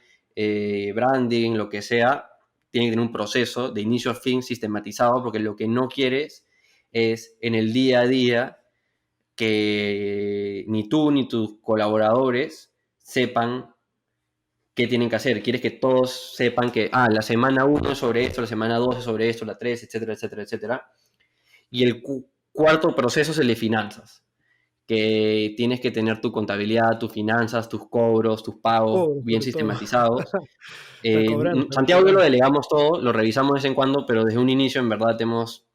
branding, lo que sea, tiene que tener un proceso de inicio a fin sistematizado, porque lo que no quieres es en el día a día que ni tú ni tus colaboradores sepan qué tienen que hacer. Quieres que todos sepan que, la semana 1 es sobre esto, la semana 2 es sobre esto, la 3, etcétera, etcétera, etcétera. Y el cuarto proceso es el de finanzas, que tienes que tener tu contabilidad, tus finanzas, tus cobros, tus pagos Cobro, bien sobre todo. sistematizados. La cobranza, la Santiago y yo lo cobranza. delegamos todo, lo revisamos de vez en cuando, pero desde un inicio en verdad hemos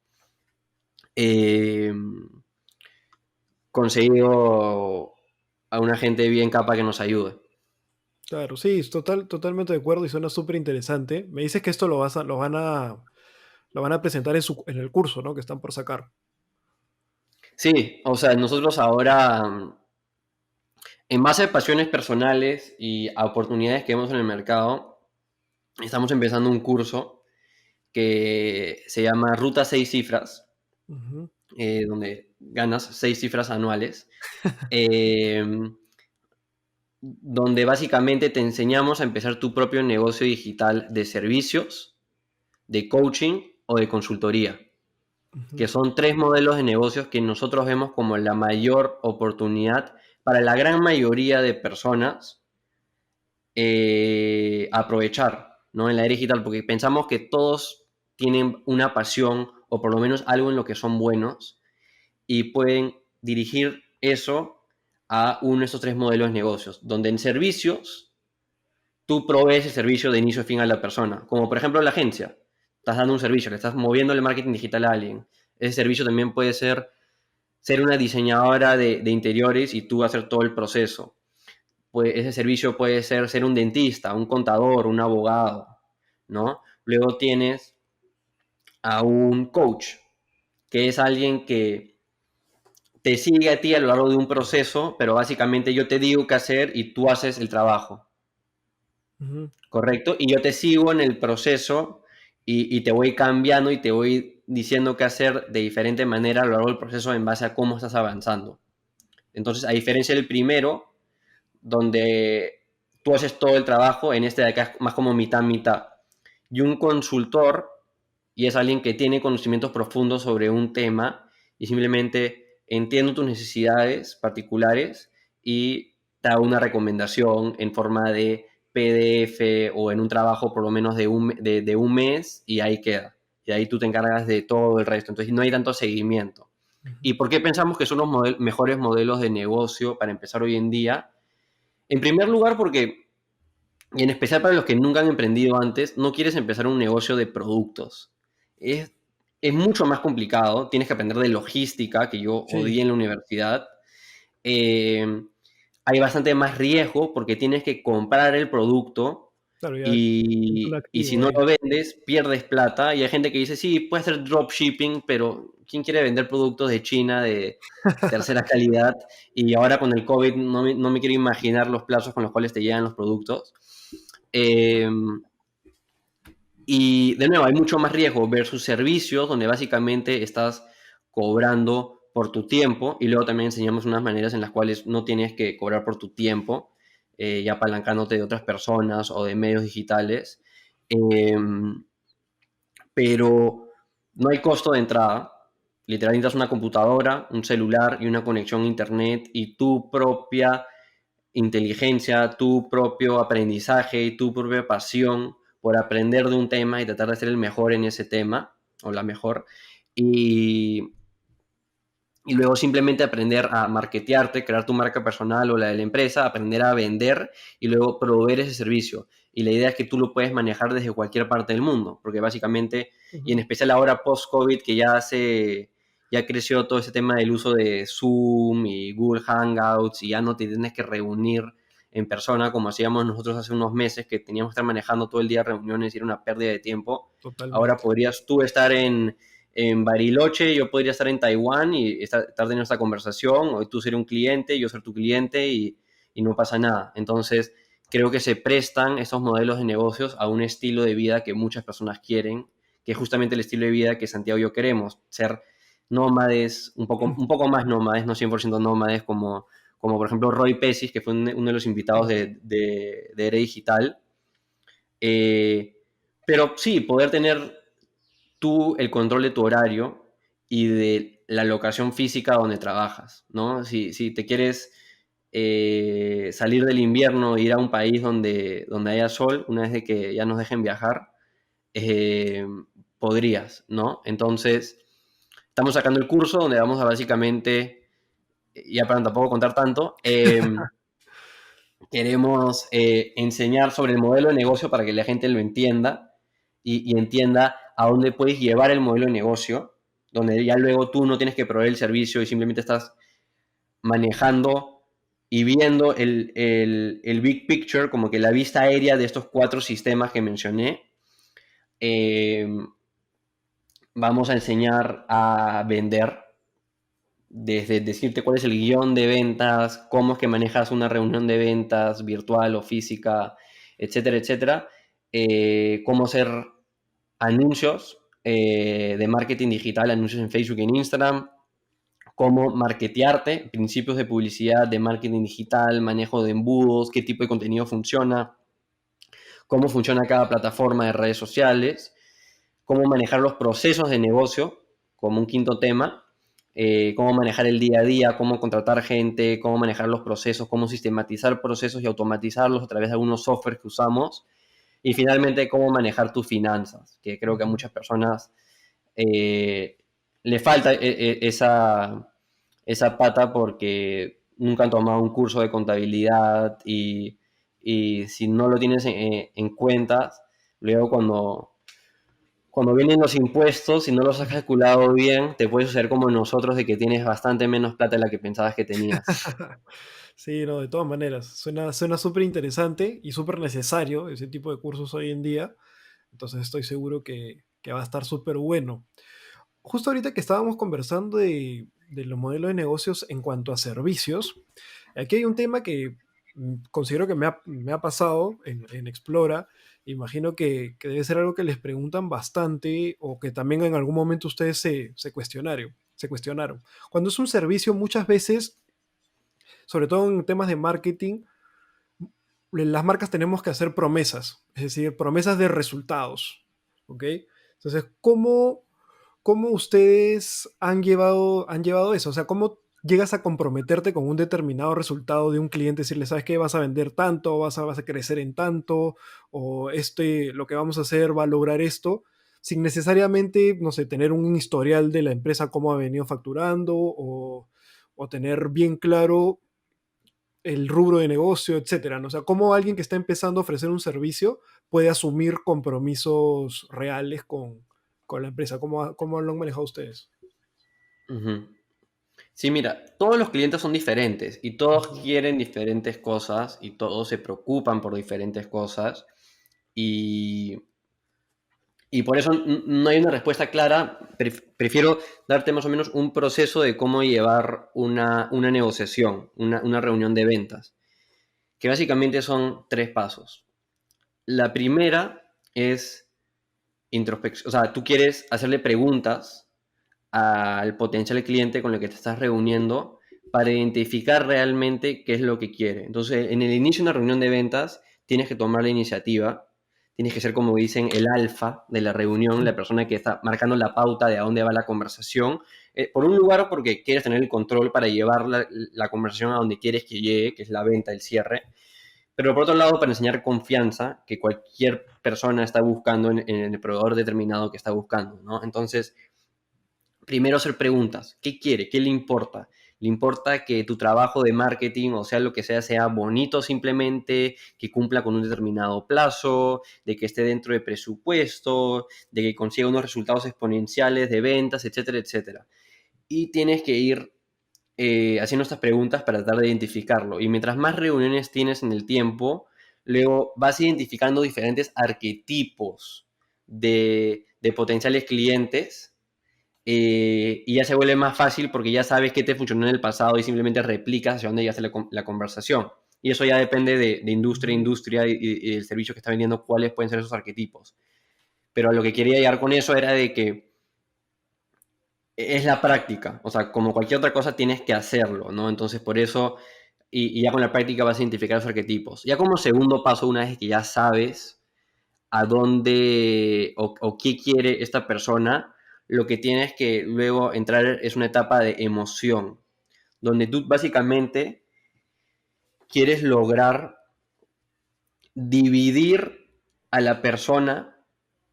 eh, conseguido a una gente bien capa que nos ayude. Claro, sí, totalmente de acuerdo y suena súper interesante. Me dices que esto lo van a presentar en el curso, ¿no? Que están por sacar. Sí, o sea, nosotros ahora, en base a pasiones personales y a oportunidades que vemos en el mercado, estamos empezando un curso que se llama Ruta 6 Cifras, Ujú. donde ganas 6 cifras anuales, eh, donde básicamente te enseñamos a empezar tu propio negocio digital de servicios, de coaching o de consultoría, que Ujú. son tres modelos de negocios que nosotros vemos como la mayor oportunidad para la gran mayoría de personas aprovechar, ¿no? En la era digital, porque pensamos que todos tienen una pasión o por lo menos algo en lo que son buenos y pueden dirigir eso a uno de estos tres modelos de negocios, donde en servicios tú provees el servicio de inicio a fin a la persona, como por ejemplo la agencia. Estás dando un servicio, le estás moviendo el marketing digital a alguien. Ese servicio también puede ser una diseñadora de interiores y tú hacer todo el proceso. Pues ese servicio puede ser un dentista, un contador, un abogado, ¿no? Luego tienes a un coach, que es alguien que te sigue a ti a lo largo de un proceso, pero básicamente yo te digo qué hacer y tú haces el trabajo, Ujú. ¿correcto? Y yo te sigo en el proceso y te voy cambiando y te voy diciendo qué hacer de diferente manera a lo largo del proceso en base a cómo estás avanzando. Entonces, a diferencia del primero, donde tú haces todo el trabajo, en este de acá es más como mitad-mitad. Y un consultor, y es alguien que tiene conocimientos profundos sobre un tema y simplemente entiende tus necesidades particulares y te da una recomendación en forma de PDF o en un trabajo por lo menos de un mes y ahí queda. Y ahí tú te encargas de todo el resto. Entonces no hay tanto seguimiento. ¿Y Ujú. por qué pensamos que son los mejores modelos de negocio para empezar hoy en día? En primer lugar, porque, y en especial para los que nunca han emprendido antes, no quieres empezar un negocio de productos. Es, es mucho más complicado, tienes que aprender de logística, que yo Sí, odié en la universidad. Eh, Hay bastante más riesgo porque tienes que comprar el producto claro, ya es un y si activo no ahí. lo vendes, pierdes plata. Y hay gente que dice, sí, puede hacer dropshipping, pero ¿quién quiere vender productos de China de tercera calidad? Y ahora con el COVID no me quiero imaginar los plazos con los cuales te llegan los productos. Eh, y de nuevo, hay mucho más riesgo versus servicios, donde básicamente estás cobrando por tu tiempo y luego también enseñamos unas maneras en las cuales no tienes que cobrar por tu tiempo, ya apalancándote de otras personas o de medios digitales. Eh, pero no hay costo de entrada. Literalmente necesitas una computadora, un celular y una conexión a internet y tu propia inteligencia, tu propio aprendizaje y tu propia pasión por aprender de un tema y tratar de ser el mejor en ese tema o la mejor. Y, y luego simplemente aprender a marketearte, crear tu marca personal o la de la empresa, aprender a vender y luego proveer ese servicio. Y la idea es que tú lo puedes manejar desde cualquier parte del mundo, porque básicamente, y en Ujú. especial ahora post-COVID, que ya creció todo ese tema del uso de Zoom y Google Hangouts y ya no te tienes que reunir en persona como hacíamos nosotros hace unos meses, que teníamos que estar manejando todo el día reuniones y era una pérdida de tiempo. Ahora Totalmente. podrías tú estar en Bariloche, yo podría estar en Taiwán y estar teniendo esta conversación, o tú ser un cliente, yo ser tu cliente y no pasa nada. Entonces, creo que se prestan estos modelos de negocios a un estilo de vida que muchas personas quieren, que es justamente el estilo de vida que Santiago y yo queremos, ser nómades, un poco más nómades, no 100% nómades, como por ejemplo Roy Pesis, que fue uno de los invitados Ujú. de Era Digital. Pero sí, poder tener tú el control de tu horario y de la locación física donde trabajas, ¿no? Si te quieres salir del invierno e ir a un país donde haya sol, una vez de que ya nos dejen viajar, eh, podrías, ¿no? Entonces, estamos sacando el curso donde vamos a básicamente, ya para tampoco contar tanto, queremos enseñar sobre el modelo de negocio para que la gente lo entienda y entienda a dónde puedes llevar el modelo de negocio, donde ya luego tú no tienes que proveer el servicio y simplemente estás manejando y viendo el big picture, como que la vista aérea de estos 4 sistemas que mencioné. Eh, Vamos a enseñar a vender, desde decirte cuál es el guión de ventas, cómo es que manejas una reunión de ventas virtual o física, etcétera, etcétera. Cómo hacer anuncios de marketing digital, anuncios en Facebook y en Instagram, cómo marketearte, principios de publicidad, de marketing digital, manejo de embudos, qué tipo de contenido funciona, cómo funciona cada plataforma de redes sociales, cómo manejar los procesos de negocio, como un quinto tema, cómo manejar el día a día, cómo contratar gente, cómo manejar los procesos, cómo sistematizar procesos y automatizarlos a través de algunos softwares que usamos, y finalmente cómo manejar tus finanzas, que creo que a Ujú. muchas personas le falta esa pata porque nunca han tomado un curso de contabilidad y si no lo tienes en cuenta, luego cuando vienen los impuestos y no los has calculado bien, te puede suceder como nosotros de que tienes bastante menos plata de la que pensabas que tenías. Sí, no, de todas maneras, suena súper interesante y súper necesario ese tipo de cursos hoy en día, entonces estoy seguro que va a estar súper bueno. Justo ahorita que estábamos conversando de los modelos de negocios en cuanto a servicios, aquí hay un tema que considero que me ha pasado en Explora. Imagino que debe ser algo que les preguntan bastante o que también en algún momento ustedes se cuestionaron. Se cuestionaron. Cuando es un servicio, muchas veces, sobre todo en temas de marketing, las marcas tenemos que hacer promesas, es decir, promesas de resultados. ¿Ok? Entonces, ¿cómo ustedes han llevado eso? O sea, ¿cómo llegas a comprometerte con un determinado resultado de un cliente? Decirle, ¿sabes qué? Vas a vender tanto, vas a crecer en tanto, o lo que vamos a hacer va a lograr esto, sin necesariamente, no sé, tener un historial de la empresa, cómo ha venido facturando, o tener bien claro el rubro de negocio, etcétera, ¿no? O sea, cómo alguien que está empezando a ofrecer un servicio puede asumir compromisos reales con la empresa. ¿Cómo lo han manejado ustedes? Ujú. Sí, mira, todos los clientes son diferentes y todos Ujú. quieren diferentes cosas y todos se preocupan por diferentes cosas y, y por eso no hay una respuesta clara. Prefiero darte más o menos un proceso de cómo llevar una negociación, una reunión de ventas, que básicamente son 3 pasos. La primera es introspección, o sea, tú quieres hacerle preguntas al potencial cliente con el que te estás reuniendo para identificar realmente qué es lo que quiere. Entonces, en el inicio de una reunión de ventas, tienes que tomar la iniciativa, tienes que ser, como dicen, el alfa de la reunión, la persona que está marcando la pauta de a dónde va la conversación. Por un lugar, porque quieres tener el control para llevar la conversación a donde quieres que llegue, que es la venta, el cierre. Pero por otro lado, para enseñar confianza que cualquier persona está buscando en el proveedor determinado que está buscando, ¿no? Entonces, primero hacer preguntas. ¿Qué quiere? ¿Qué le importa? ¿Le importa que tu trabajo de marketing, o sea, lo que sea bonito simplemente, que cumpla con un determinado plazo, de que esté dentro de presupuesto, de que consiga unos resultados exponenciales de ventas, etcétera, etcétera? Y tienes que ir haciendo estas preguntas para tratar de identificarlo. Y mientras más reuniones tienes en el tiempo, luego vas identificando diferentes arquetipos de potenciales clientes, y ya se vuelve más fácil porque ya sabes qué te funcionó en el pasado y simplemente replicas hacia dónde ya hace la conversación. Y eso ya depende de industria a industria y del servicio que está vendiendo, cuáles pueden ser esos arquetipos. Pero a lo que quería llegar con eso era de que es la práctica. O sea, como cualquier otra cosa tienes que hacerlo, ¿no? Entonces, por eso, y ya con la práctica vas a identificar los arquetipos. Ya como segundo paso, una vez que ya sabes a dónde o qué quiere esta persona, lo que tienes que luego entrar es una etapa de emoción, donde tú básicamente quieres lograr dividir a la persona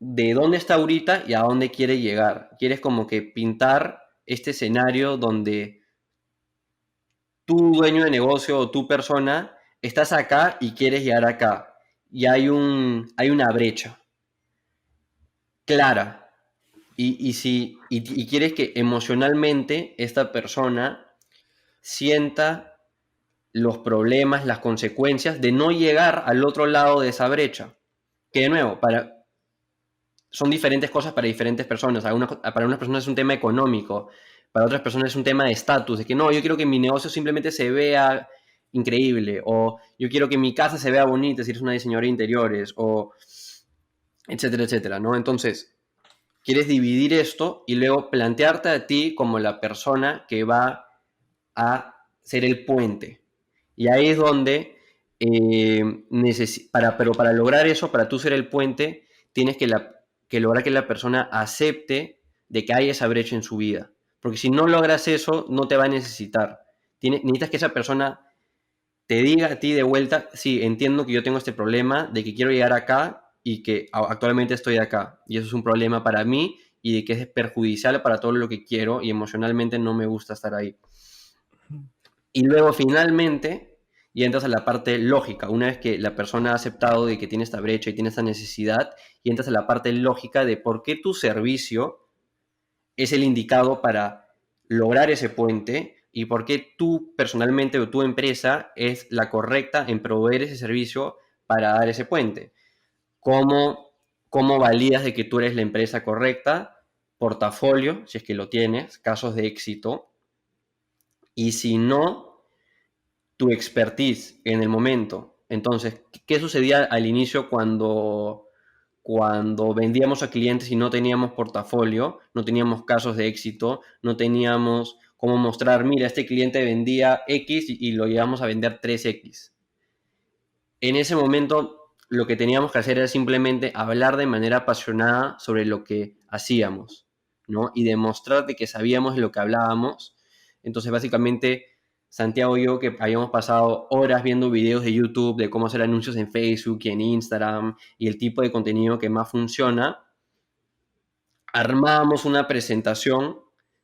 de dónde está ahorita y a dónde quiere llegar. Quieres como que pintar este escenario donde tú, dueño de negocio, o tú, persona, estás acá y quieres llegar acá. Y hay una brecha clara. Y quieres que emocionalmente esta persona sienta los problemas, las consecuencias de no llegar al otro lado de esa brecha. Que de nuevo, son diferentes cosas para diferentes personas. Para unas personas es un tema económico, para otras personas es un tema de estatus, de que no, yo quiero que mi negocio simplemente se vea increíble, o yo quiero que mi casa se vea bonita si eres una diseñadora de interiores, o etcétera, etcétera, ¿no? Entonces, quieres dividir esto y luego plantearte a ti como la persona que va a ser el puente. Y ahí es donde, pero para lograr eso, para tú ser el puente, tienes que lograr que la persona acepte de que hay esa brecha en su vida. Porque si no logras eso, no te va a necesitar. Necesitas que esa persona te diga a ti de vuelta, sí, entiendo que yo tengo este problema, de que quiero llegar acá y que actualmente estoy acá. Y eso es un problema para mí y de que es perjudicial para todo lo que quiero y emocionalmente no me gusta estar ahí. Y luego finalmente, y entras a la parte lógica. Una vez que la persona ha aceptado de que tiene esta brecha y tiene esta necesidad, y entras a la parte lógica de por qué tu servicio es el indicado para lograr ese puente y por qué tú personalmente o tu empresa es la correcta en proveer ese servicio para dar ese puente. ¿Cómo validas de que tú eres la empresa correcta? Portafolio, si es que lo tienes, casos de éxito. Y si no, tu expertise en el momento. Entonces, ¿qué sucedía al inicio cuando vendíamos a clientes y no teníamos portafolio, no teníamos casos de éxito, no teníamos cómo mostrar, mira, este cliente vendía X y lo llevamos a vender 3X? En ese momento lo que teníamos que hacer era simplemente hablar de manera apasionada sobre lo que hacíamos, ¿no? Y demostrar de que sabíamos de lo que hablábamos. Entonces, básicamente, Santiago y yo, que habíamos pasado horas viendo videos de YouTube de cómo hacer anuncios en Facebook y en Instagram y el tipo de contenido que más funciona, armábamos una presentación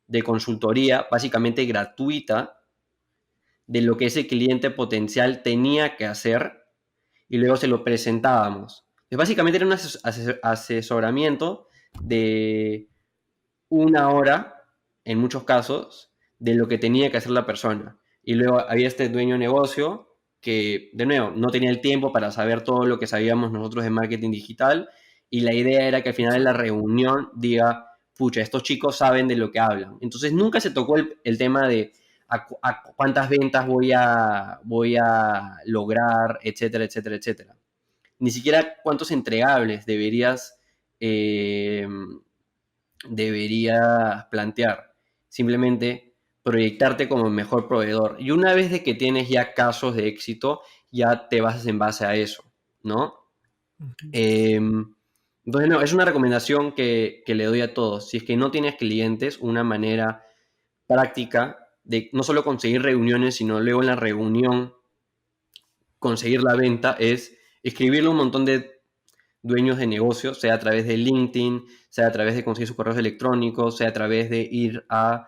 de consultoría básicamente gratuita de lo que ese cliente potencial tenía que hacer y luego se lo presentábamos. Entonces, básicamente era un asesoramiento de una hora, en muchos casos, de lo que tenía que hacer la persona. Y luego había este dueño de negocio que, de nuevo, no tenía el tiempo para saber todo lo que sabíamos nosotros de marketing digital, y la idea era que al final de la reunión diga, pucha, estos chicos saben de lo que hablan. Entonces nunca se tocó el tema de a cuántas ventas voy a lograr, etcétera, etcétera, etcétera. Ni siquiera cuántos entregables eh, deberías plantear. Simplemente proyectarte como el mejor proveedor. Y una vez de que tienes ya casos de éxito, ya te basas en base a eso, ¿no? Entonces, no, es una recomendación que le doy a todos. Si es que no tienes clientes, una manera práctica de no solo conseguir reuniones, sino luego en la reunión conseguir la venta es escribirle un montón dueños de negocios, sea a través de LinkedIn, sea a través de conseguir sus correos electrónicos, sea a través de ir a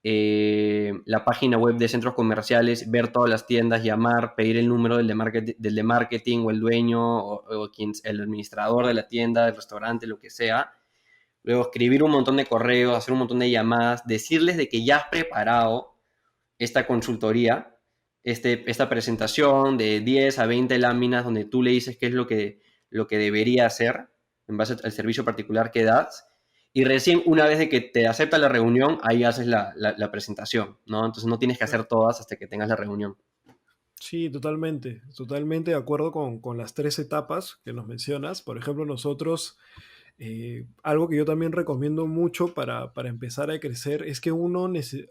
la página web de centros comerciales, ver todas las tiendas, llamar, pedir el número del de marketing o el dueño o quien, el administrador de la tienda, del restaurante, lo que sea. Luego escribir un montón de correos, hacer un montón de llamadas, decirles de que ya has preparado esta consultoría, esta presentación de 10 a 20 láminas donde tú le dices qué es lo que debería hacer en base al servicio particular que das. Y recién una vez de que te acepta la reunión, ahí haces la presentación, ¿no? Entonces no tienes que hacer todas hasta que tengas la reunión. Sí, totalmente, totalmente de acuerdo con las tres etapas que nos mencionas. Por ejemplo, nosotros, algo que yo también recomiendo mucho para empezar a crecer es que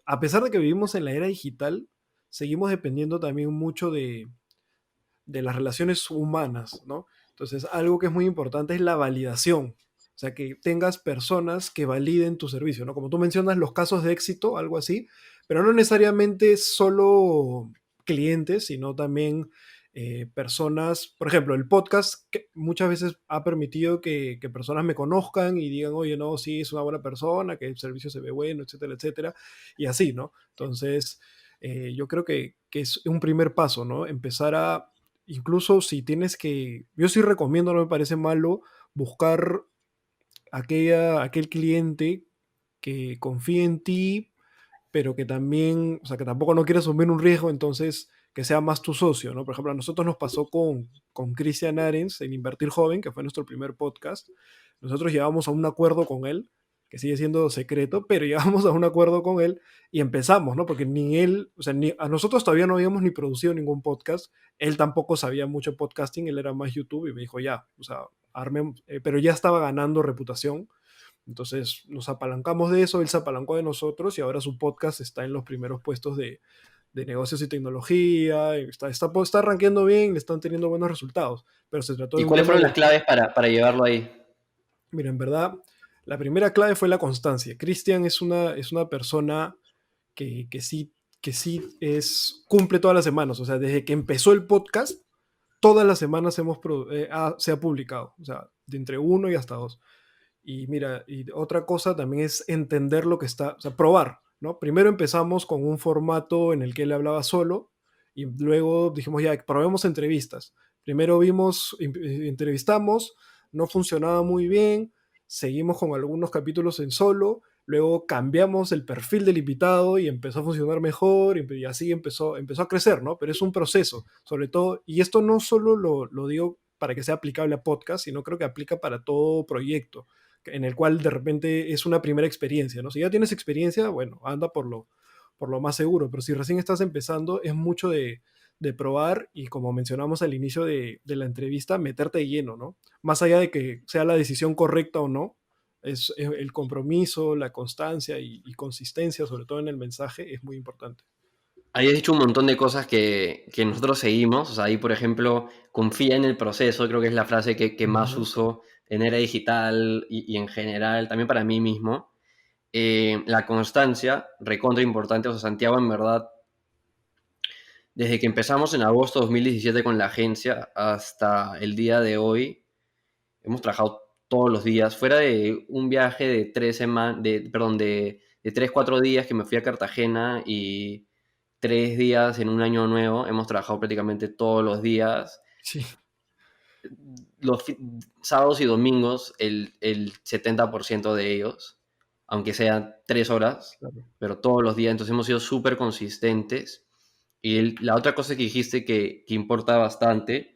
a pesar de que vivimos en la era digital, seguimos dependiendo también mucho de las relaciones humanas, ¿no? Entonces, algo que es muy importante es la validación. O sea, que tengas personas que validen tu servicio, ¿no? Como tú mencionas, los casos de éxito, algo así, pero no necesariamente solo clientes, sino también personas, por ejemplo, el podcast que muchas veces ha permitido que personas me conozcan y digan, oye, no, sí, es una buena persona, que el servicio se ve bueno, etcétera, etcétera, y así, ¿no? Entonces, yo creo que es un primer paso, ¿no? Empezar a, incluso si tienes que, yo sí recomiendo, no me parece malo, buscar aquel cliente que confíe en ti, pero que también, o sea, que tampoco no quiere asumir un riesgo, entonces que sea más tu socio, ¿no? Por ejemplo, a nosotros nos pasó con Christian Arens en Invertir Joven, que fue nuestro primer podcast. Nosotros llegamos a un acuerdo con él, que sigue siendo secreto, pero llegamos a un acuerdo con él y empezamos, ¿no? Porque ni él, o sea, ni a nosotros todavía no habíamos ni producido ningún podcast, él tampoco sabía mucho podcasting, él era más YouTube y me dijo, ya, o sea, armemos, pero ya estaba ganando reputación, entonces nos apalancamos de eso, él se apalancó de nosotros y ahora su podcast está en los primeros puestos de negocios y tecnología, está rankeando bien, le están teniendo buenos resultados, pero se trató de ¿Y un cuáles tema fueron las de, claves para llevarlo ahí? mira, en verdad, la primera clave fue la constancia. Cristian es una persona que sí cumple todas las semanas, o sea, desde que empezó el podcast, todas las semanas se ha publicado, o sea, de entre uno y hasta dos. Y mira, y otra cosa también es entender lo que está, o sea, probar, ¿no? Primero empezamos con un formato en el que él hablaba solo y luego dijimos, ya, probemos entrevistas. Primero entrevistamos, no funcionaba muy bien, seguimos con algunos capítulos en solo, luego cambiamos el perfil del invitado y empezó a funcionar mejor y así empezó a crecer, ¿no? Pero es un proceso, sobre todo, y esto no solo lo digo para que sea aplicable a podcast, sino creo que aplica para todo proyecto en el cual de repente es una primera experiencia, ¿no? Si ya tienes experiencia, bueno, anda por lo más seguro, pero si recién estás empezando, es mucho de probar y como mencionamos al inicio de la entrevista, meterte de lleno, ¿no? Más allá de que sea la decisión correcta o no, es el compromiso, la constancia y consistencia, sobre todo en el mensaje, es muy importante. Ahí has dicho un montón de cosas que nosotros seguimos. O sea, ahí, por ejemplo, confía en el proceso. Creo que es la frase que más Ujú. uso en era digital y en general, también para mí mismo. La constancia, recontra importante. O sea, Santiago, en verdad, desde que empezamos en agosto de 2017 con la agencia hasta el día de hoy, hemos trabajado todos los días. Fuera de un viaje de 3 semanas, perdón, de 3, 4 días que me fui a Cartagena y 3 días en un año nuevo, hemos trabajado prácticamente todos los días. Sí, Los sábados y domingos, el 70% de ellos, aunque sean 3 horas, claro. pero todos los días. Entonces hemos sido súper consistentes. Y la otra cosa que dijiste que importa bastante,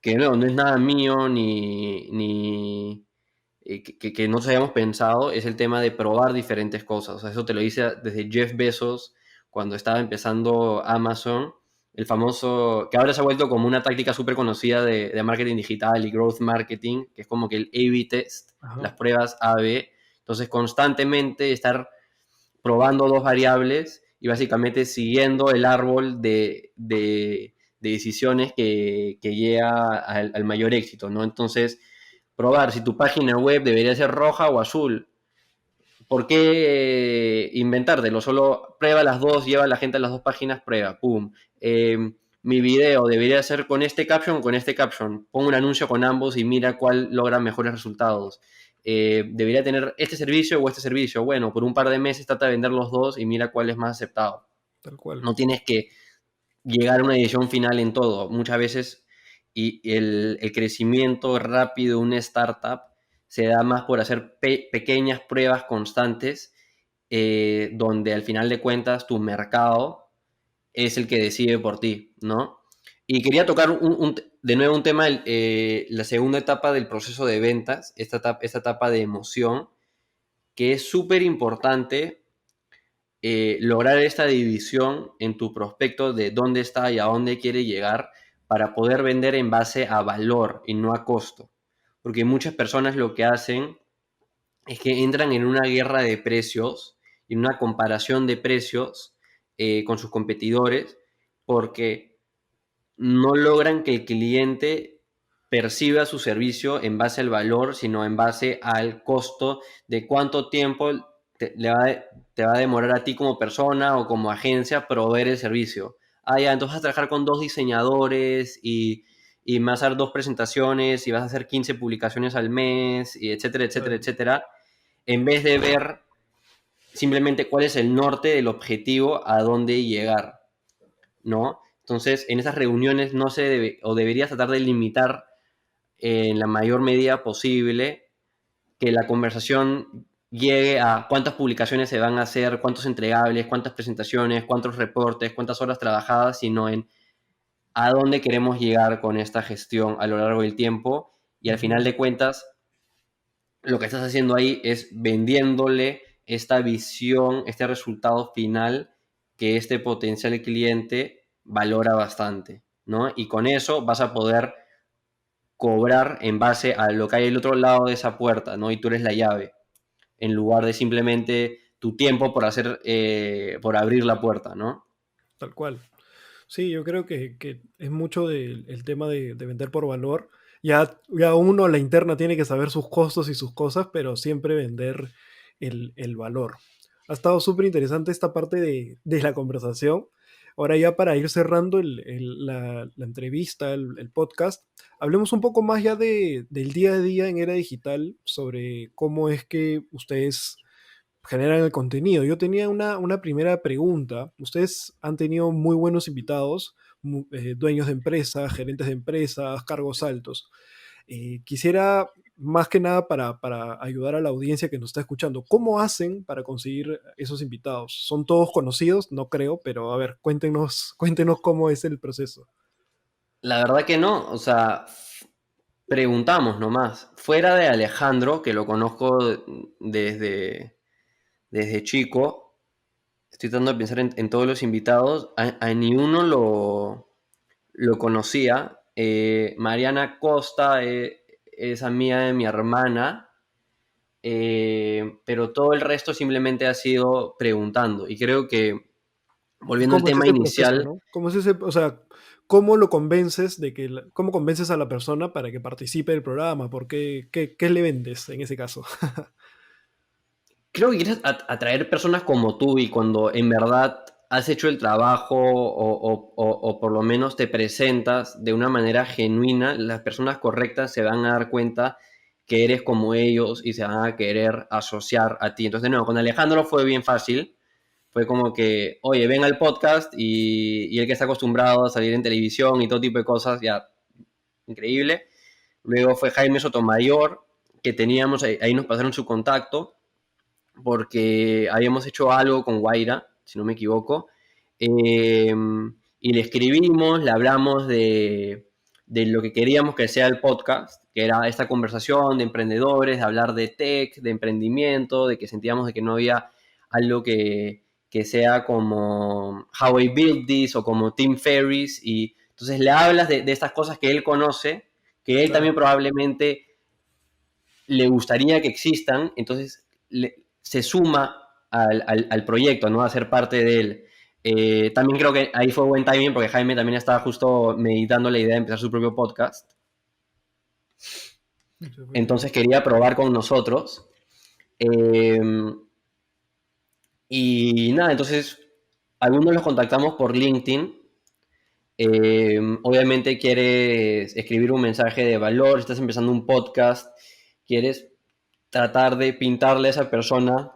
que no es nada mío ni que no hayamos pensado, es el tema de probar diferentes cosas. O sea, eso te lo dice desde Jeff Bezos cuando estaba empezando Amazon, el famoso, que ahora se ha vuelto como una táctica súper conocida de marketing digital y growth marketing, que es como que el A/B test, Ajá. las pruebas A/B. Entonces, constantemente estar probando dos variables y básicamente siguiendo el árbol de decisiones que llega al mayor éxito, ¿no? Entonces, probar si tu página web debería ser roja o azul. ¿Por qué inventártelo? Solo prueba las dos, lleva a la gente a las dos páginas, prueba, pum. mi video debería ser con este caption o con este caption. Pongo un anuncio con ambos y mira cuál logra mejores resultados. Debería tener este servicio o este servicio. Bueno, por un par de meses trata de vender los dos y mira cuál es más aceptado. Tal cual. No tienes que llegar a una edición final en todo. Muchas veces y el crecimiento rápido de una startup se da más por hacer pequeñas pruebas constantes, donde al final de cuentas tu mercado es el que decide por ti, ¿no? Y quería tocar de nuevo un tema, la segunda etapa del proceso de ventas, esta etapa de emoción, que es súper importante, lograr esta división en tu prospecto de dónde está y a dónde quiere llegar para poder vender en base a valor y no a costo. Porque muchas personas lo que hacen es que entran en una guerra de precios y una comparación de precios, con sus competidores, porque no logran que el cliente perciba su servicio en base al valor, sino en base al costo de cuánto tiempo te va a demorar a ti como persona o como agencia proveer el servicio. Ah, ya, entonces vas a trabajar con 2 diseñadores y vas a hacer 2 presentaciones y vas a hacer 15 publicaciones al mes, y etcétera, etcétera, Claro. etcétera, en vez de ver simplemente cuál es el norte del objetivo a dónde llegar, ¿no? Entonces, en esas reuniones no se debe, o deberías tratar de limitar, en la mayor medida posible, que la conversación llegue a cuántas publicaciones se van a hacer, cuántos entregables, cuántas presentaciones, cuántos reportes, cuántas horas trabajadas, sino en a dónde queremos llegar con esta gestión a lo largo del tiempo. Y al final Ujú. de cuentas, lo que estás haciendo ahí es vendiéndole esta visión, este resultado final que este potencial cliente valora bastante, ¿no? Y con eso vas a poder cobrar en base a lo que hay al otro lado de esa puerta, ¿no? Y tú eres la llave, en lugar de simplemente tu tiempo por hacer, por abrir la puerta, ¿no? Tal cual. Sí, yo creo que es mucho del el tema de vender por valor. Ya uno a la interna tiene que saber sus costos y sus cosas, pero siempre vender el valor. Ha estado súper interesante esta parte de la conversación. Ahora ya para ir cerrando la entrevista, el podcast, hablemos un poco más ya del día a día en era digital, sobre cómo es que ustedes generan el contenido. Yo tenía una primera pregunta. Ustedes han tenido muy buenos invitados, dueños de empresas, gerentes de empresas, cargos altos. Quisiera, más que nada, para ayudar a la audiencia que nos está escuchando, ¿cómo hacen para conseguir esos invitados? ¿Son todos conocidos? No creo, pero a ver, cuéntenos cómo es el proceso. La verdad que no, o sea, preguntamos nomás. Fuera de Alejandro, que lo conozco desde chico, estoy tratando de pensar en todos los invitados, a ni uno lo conocía. Mariana Costa, es amiga de mi hermana, pero todo el resto simplemente ha sido preguntando. Y creo que, ¿Y volviendo al cómo es tema ese proceso, inicial, no? ¿Cómo es ese, o sea, cómo lo convences cómo convences a la persona para que participe del programa? ¿Por qué le vendes en ese caso? creo que quieres atraer personas como tú, y cuando en verdad has hecho el trabajo o por lo menos te presentas de una manera genuina, las personas correctas se van a dar cuenta que eres como ellos y se van a querer asociar a ti. Entonces, no, con Alejandro fue bien fácil. Fue como que, oye, ven al podcast, y el que está acostumbrado a salir en televisión y todo tipo de cosas, ya, increíble. Luego fue Jaime Sotomayor, que teníamos, ahí nos pasaron su contacto, porque habíamos hecho algo con Guaira, si no me equivoco, eh, y le escribimos, le hablamos de lo que queríamos que sea el podcast, que era esta conversación de emprendedores, de hablar de tech, de emprendimiento, de que sentíamos de que no había algo que sea como How I Built This o como Tim Ferriss, y entonces le hablas de estas cosas que él conoce, que él Claro. también probablemente le gustaría que existan, entonces se suma al proyecto, ¿no? A ser parte de él. También creo que ahí fue buen timing, porque Jaime también estaba justo meditando la idea de empezar su propio podcast, Eso fue entonces increíble. quería probar con nosotros. Eh, y nada, entonces algunos los contactamos por LinkedIn, Obviamente quieres escribir un mensaje de valor, estás empezando un podcast, quieres tratar de pintarle a esa persona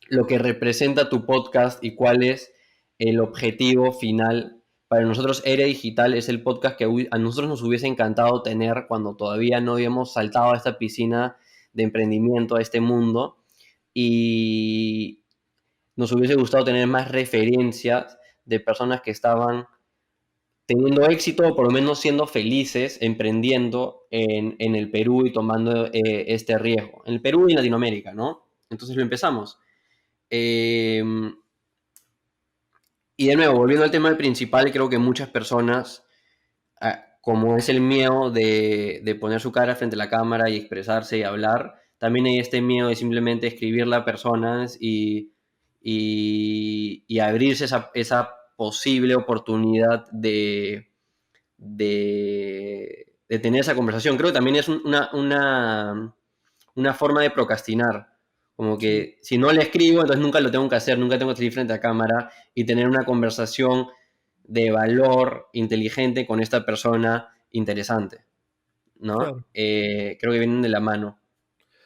lo que representa tu podcast y cuál es el objetivo final. Para nosotros, Era Digital es el podcast que a nosotros nos hubiese encantado tener cuando todavía no habíamos saltado a esta piscina de emprendimiento, a este mundo, y nos hubiese gustado tener más referencias de personas que estaban teniendo éxito o por lo menos siendo felices emprendiendo en el Perú y tomando este riesgo. En el Perú y en Latinoamérica, ¿no? Entonces lo empezamos. Eh, y de nuevo, volviendo al tema principal, creo que muchas personas, como es el miedo de poner su cara frente a la cámara y expresarse y hablar, también hay este miedo de simplemente escribirle a personas y abrirse esa posible oportunidad de tener esa conversación. Creo que también es una forma de procrastinar. Como Sí, que si no le escribo, entonces nunca lo tengo que hacer, nunca tengo que salir frente a cámara y tener una conversación de valor inteligente con esta persona interesante, ¿no? claro. Creo que vienen de la mano.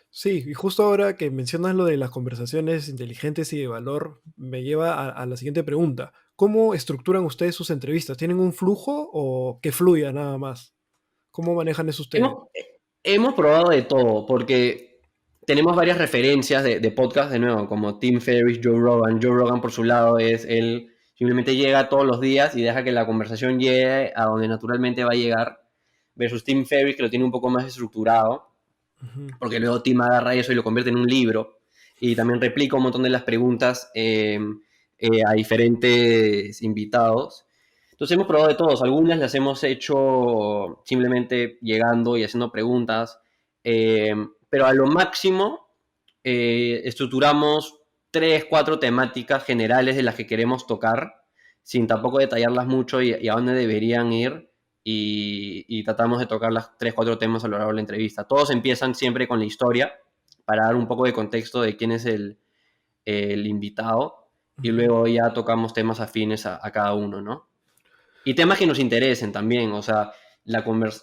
Sí, y justo ahora que mencionas lo de las conversaciones inteligentes y de valor, me lleva a la siguiente pregunta. ¿Cómo estructuran ustedes sus entrevistas? ¿Tienen un flujo o que fluya nada más? ¿Cómo manejan eso ustedes? Hemos probado de todo, porque tenemos varias referencias de podcast, de nuevo, como Tim Ferriss, Joe Rogan. Joe Rogan, por su lado, él simplemente llega todos los días y deja que la conversación llegue a donde naturalmente va a llegar, versus Tim Ferriss, que lo tiene un poco más estructurado, Ujú, porque luego Tim agarra eso y lo convierte en un libro, y también replica un montón de las preguntas a diferentes invitados. Entonces hemos probado de todos, algunas las hemos hecho simplemente llegando y haciendo preguntas, eh, pero a lo máximo estructuramos 3, 4 temáticas generales de las que queremos tocar, sin tampoco detallarlas mucho y a dónde deberían ir, y tratamos de tocar las 3, 4 temas a lo largo de la entrevista. Todos empiezan siempre con la historia, para dar un poco de contexto de quién es el invitado, y ujú. luego ya tocamos temas afines a cada uno, ¿no? Y temas que nos interesen también, o sea,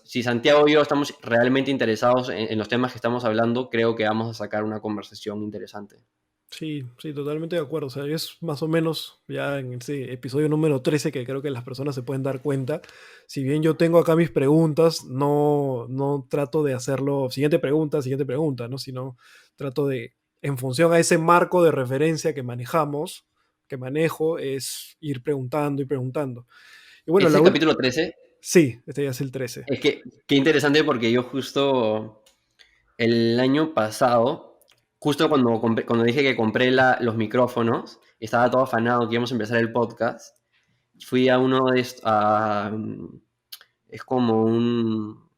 si Santiago y yo estamos realmente interesados en los temas que estamos hablando, creo que vamos a sacar una conversación interesante. Sí, sí, totalmente de acuerdo. O sea, es más o menos ya en ese episodio número 13 que creo que las personas se pueden dar cuenta. Si bien yo tengo acá mis preguntas, no trato de hacerlo siguiente pregunta, ¿no? Sino trato de, en función a ese marco de referencia que manejamos, que manejo, es ir preguntando y preguntando. Y bueno, Ese capítulo 13 sí, este ya es el 13. es que, qué interesante porque yo justo el año pasado, justo cuando dije que compré los micrófonos, estaba todo afanado que íbamos a empezar el podcast, fui a uno de estos, es como un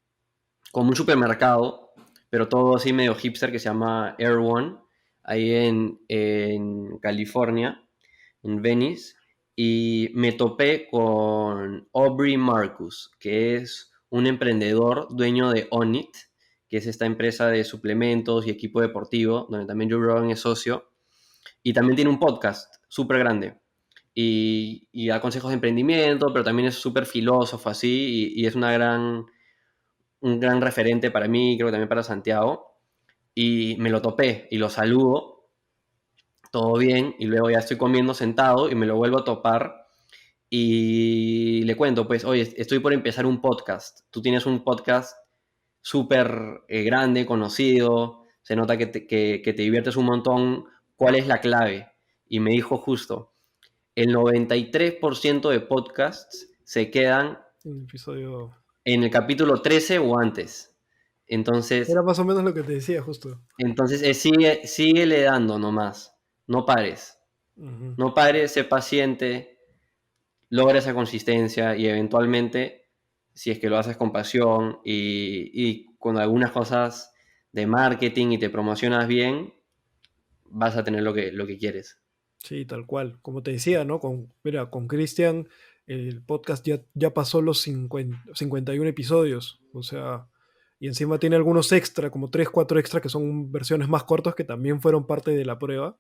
supermercado, pero todo así medio hipster que se llama Air One, ahí en California, en Venice, y me topé con Aubrey Marcus, que es un emprendedor dueño de Onit, que es esta empresa de suplementos y equipo deportivo, donde también Joe Rogan es socio, y también tiene un podcast súper grande. Y da consejos de emprendimiento, pero también es súper filósofo así, y es un gran referente para mí, creo que también para Santiago. Y me lo topé y lo saludo, todo bien, y luego ya estoy comiendo sentado y me lo vuelvo a topar y le cuento, pues, oye, estoy por empezar un podcast. Tú tienes un podcast súper grande, conocido, se nota que te diviertes un montón. ¿Cuál es la clave? Y me dijo justo, el 93% de podcasts se quedan Un episodio. en el capítulo 13 o antes. Era Entonces, más o menos lo que te decía, justo. síguele dando nomás, no pares, Ujú. no pares, sé paciente, logra esa consistencia y eventualmente, si es que lo haces con pasión y con algunas cosas de marketing y te promocionas bien, vas a tener lo que quieres. Sí, tal cual. Como te decía, ¿no? Mira, con Cristian el podcast ya pasó los 51 episodios. O sea, y encima tiene algunos extra, como 3 4 extras que son versiones más cortas que también fueron parte de la prueba.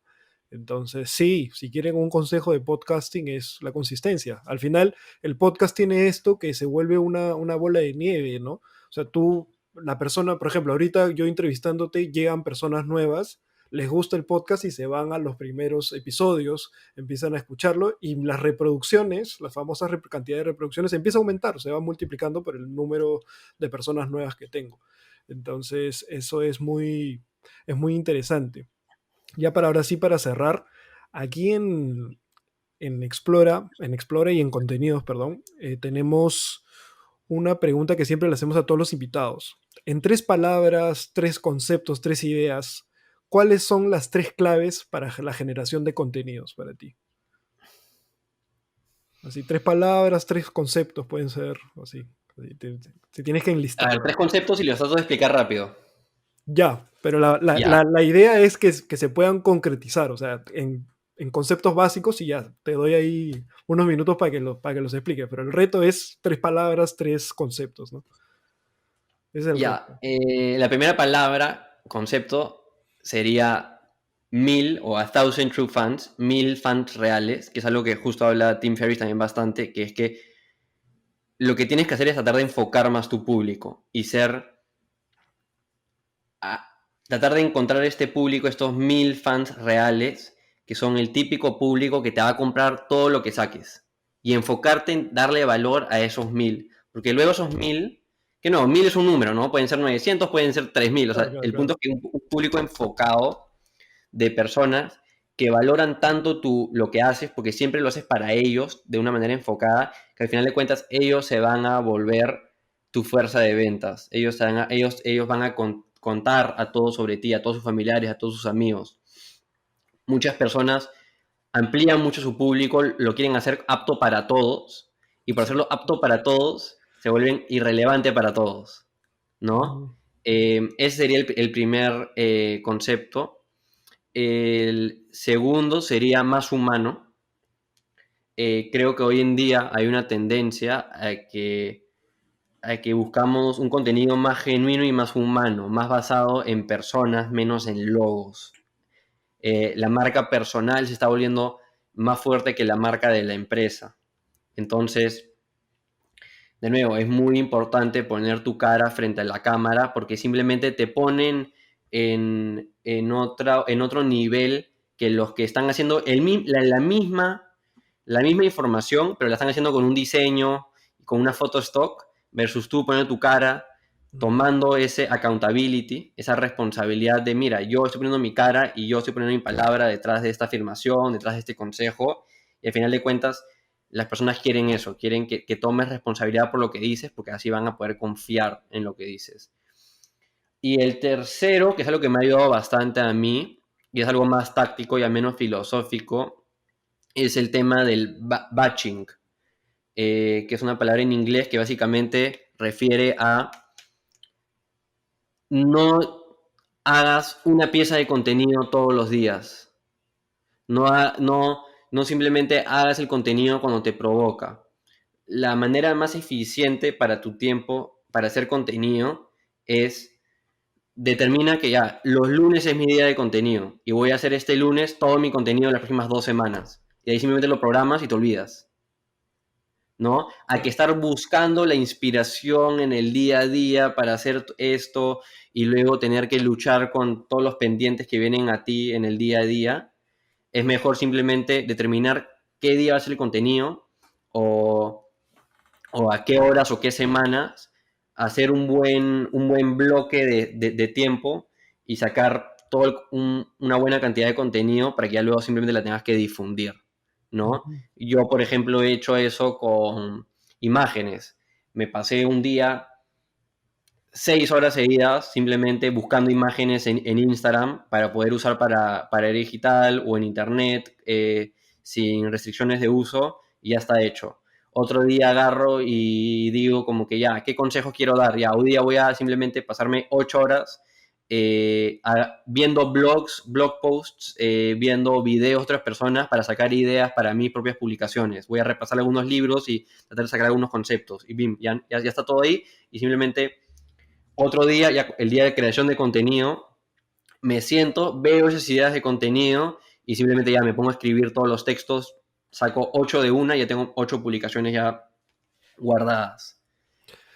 Entonces, sí, si quieren un consejo de podcasting es la consistencia. Al final, el podcast tiene esto que se vuelve una bola de nieve, ¿no? O sea, tú, la persona, por ejemplo, ahorita yo entrevistándote, llegan personas nuevas, les gusta el podcast y se van a los primeros episodios, empiezan a escucharlo y las reproducciones, la famosa cantidad de reproducciones empieza a aumentar, se va multiplicando por el número de personas nuevas que tengo. Entonces, eso es muy interesante. Ya para ahora sí, para cerrar, aquí en Explora y en contenidos, perdón, tenemos una pregunta que siempre le hacemos a todos los invitados. En tres palabras, tres conceptos, tres ideas, ¿cuáles son las tres claves para la generación de contenidos para ti? Así, tres palabras, tres conceptos pueden ser, así. Si tienes que A ver, enlistar. 3 conceptos y los trato de explicar rápido. Ya, pero Ya, la idea es que se puedan concretizar, o sea, en conceptos básicos y ya, te doy ahí unos minutos para que los explique, pero el reto es tres palabras, tres conceptos, ¿no? Ese es el ya. reto. La primera palabra, concepto, sería 1000 o 1,000 true fans, 1000 fans reales, que es algo que justo habla Tim Ferriss también bastante, que es que lo que tienes que hacer es tratar de enfocar más tu público y tratar de encontrar este público, estos 1000 fans reales, que son el típico público que te va a comprar todo lo que saques. Y enfocarte en darle valor a esos 1000. Porque luego esos 1000, que no, 1000 es un número, ¿no? Pueden ser 900, pueden ser 3000. O Claro, sea, claro, el punto claro. es que un público enfocado de personas que valoran tanto lo que haces, porque siempre lo haces para ellos de una manera enfocada, que al final de cuentas ellos se van a volver tu fuerza de ventas. Ellos van a contar a todos sobre ti, a todos sus familiares, a todos sus amigos. Muchas personas amplían mucho su público, lo quieren hacer apto para todos, y por Sí. hacerlo apto para todos, se vuelven irrelevante para todos, ¿no? Ujú. Ese sería el primer concepto. El segundo sería más humano. Creo que hoy en día hay una tendencia a que buscamos un contenido más genuino y más humano, más basado en personas, menos en logos. La marca personal se está volviendo más fuerte que la marca de la empresa. Entonces, de nuevo, es muy importante poner tu cara frente a la cámara porque simplemente te ponen en otro nivel que los que están haciendo la misma información, pero la están haciendo con un diseño, con una foto stock, versus tú poniendo tu cara, Ujú. tomando ese accountability, esa responsabilidad de, mira, yo estoy poniendo mi cara y yo estoy poniendo mi palabra detrás de esta afirmación, detrás de este consejo, y al final de cuentas las personas quieren eso, quieren que tomes responsabilidad por lo que dices, porque así van a poder confiar en lo que dices. Y el tercero, que es algo que me ha ayudado bastante a mí, y es algo más táctico y al menos filosófico, es el tema del batching, que es una palabra en inglés que básicamente refiere a no hagas una pieza de contenido todos los días. No simplemente hagas el contenido cuando te provoca. La manera más eficiente para tu tiempo, para hacer contenido, es determina que ya, los lunes es mi día de contenido y voy a hacer este lunes todo mi contenido las próximas 2 semanas. Y ahí simplemente lo programas y te olvidas, ¿no? Hay que Claro. estar buscando la inspiración en el día a día para hacer esto y luego tener que luchar con todos los pendientes que vienen a ti en el día a día. Es mejor simplemente determinar qué día va a ser el contenido o, o a qué horas o qué semanas hacer un buen bloque de tiempo y sacar una buena cantidad de contenido para que ya luego simplemente la tengas que difundir, ¿no? Ujú. Yo, por ejemplo, he hecho eso con imágenes. Me pasé un día 6 horas seguidas simplemente buscando imágenes en Instagram para poder usar para digital o en internet sin restricciones de uso y ya está hecho. Otro día agarro y digo como que ya, ¿qué consejos quiero dar? Ya, hoy día voy a simplemente pasarme 8 horas viendo blogs, blog posts, viendo videos de otras personas para sacar ideas para mis propias publicaciones. Voy a repasar algunos libros y tratar de sacar algunos conceptos. Y bim, ya está todo ahí y simplemente otro día, ya el día de creación de contenido, me siento, veo esas ideas de contenido y simplemente ya me pongo a escribir todos los textos, saco 8 de una y ya tengo 8 publicaciones ya guardadas.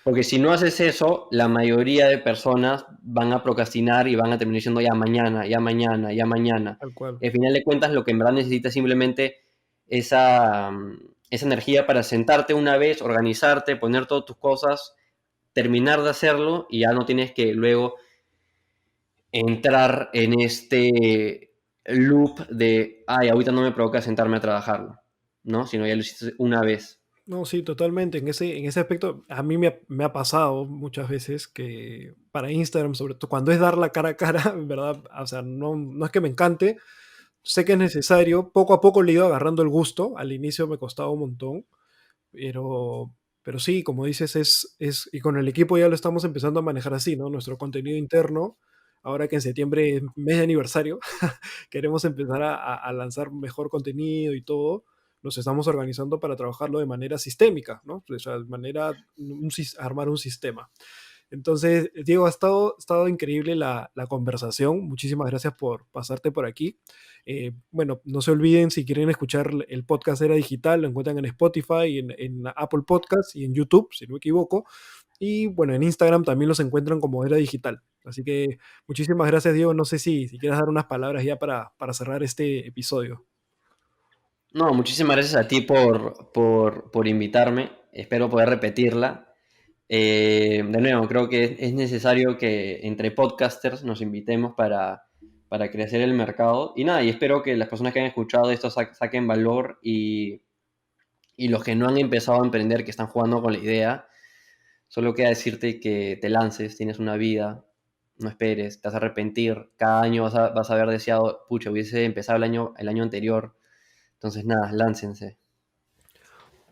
Porque si no haces eso, la mayoría de personas van a procrastinar y van a terminar diciendo ya mañana, ya mañana, ya mañana. Tal cual. Y al final de cuentas, lo que en verdad necesitas es simplemente esa energía para sentarte una vez, organizarte, poner todas tus cosas, terminar de hacerlo y ya no tienes que luego entrar en este loop de, ay, ahorita no me provoca sentarme a trabajarlo, ¿no? Sino ya lo hiciste una vez. No, sí, totalmente. En ese aspecto, a mí me ha pasado muchas veces que para Instagram, sobre todo cuando es dar la cara a cara, en verdad, o sea, no es que me encante, sé que es necesario, poco a poco le he ido agarrando el gusto, al inicio me costaba un montón, pero sí, como dices, y con el equipo ya lo estamos empezando a manejar así, ¿no? Nuestro contenido interno, ahora que en septiembre es mes de aniversario, queremos empezar a lanzar mejor contenido y todo, nos estamos organizando para trabajarlo de manera sistémica, ¿no? O sea, de manera, armar un sistema. Entonces, Diego, ha estado increíble la conversación. Muchísimas gracias por pasarte por aquí. Bueno, no se olviden, si quieren escuchar el podcast Era Digital, lo encuentran en Spotify, en Apple Podcasts y en YouTube, si no me equivoco. Y bueno, en Instagram también los encuentran como Era Digital. Así que muchísimas gracias, Diego. No sé si quieres dar unas palabras ya para cerrar este episodio. No, muchísimas gracias a ti por invitarme. Espero poder repetirla. De nuevo, creo que es necesario que entre podcasters nos invitemos para crecer el mercado. Y nada, y espero que las personas que han escuchado esto saquen valor y los que no han empezado a emprender, que están jugando con la idea, solo queda decirte que te lances, tienes una vida, no esperes, te vas a arrepentir. Cada año vas a haber deseado, pucha, hubiese empezado el año anterior. Entonces nada, láncense.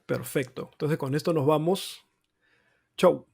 Perfecto. Entonces con esto nos vamos. Chau.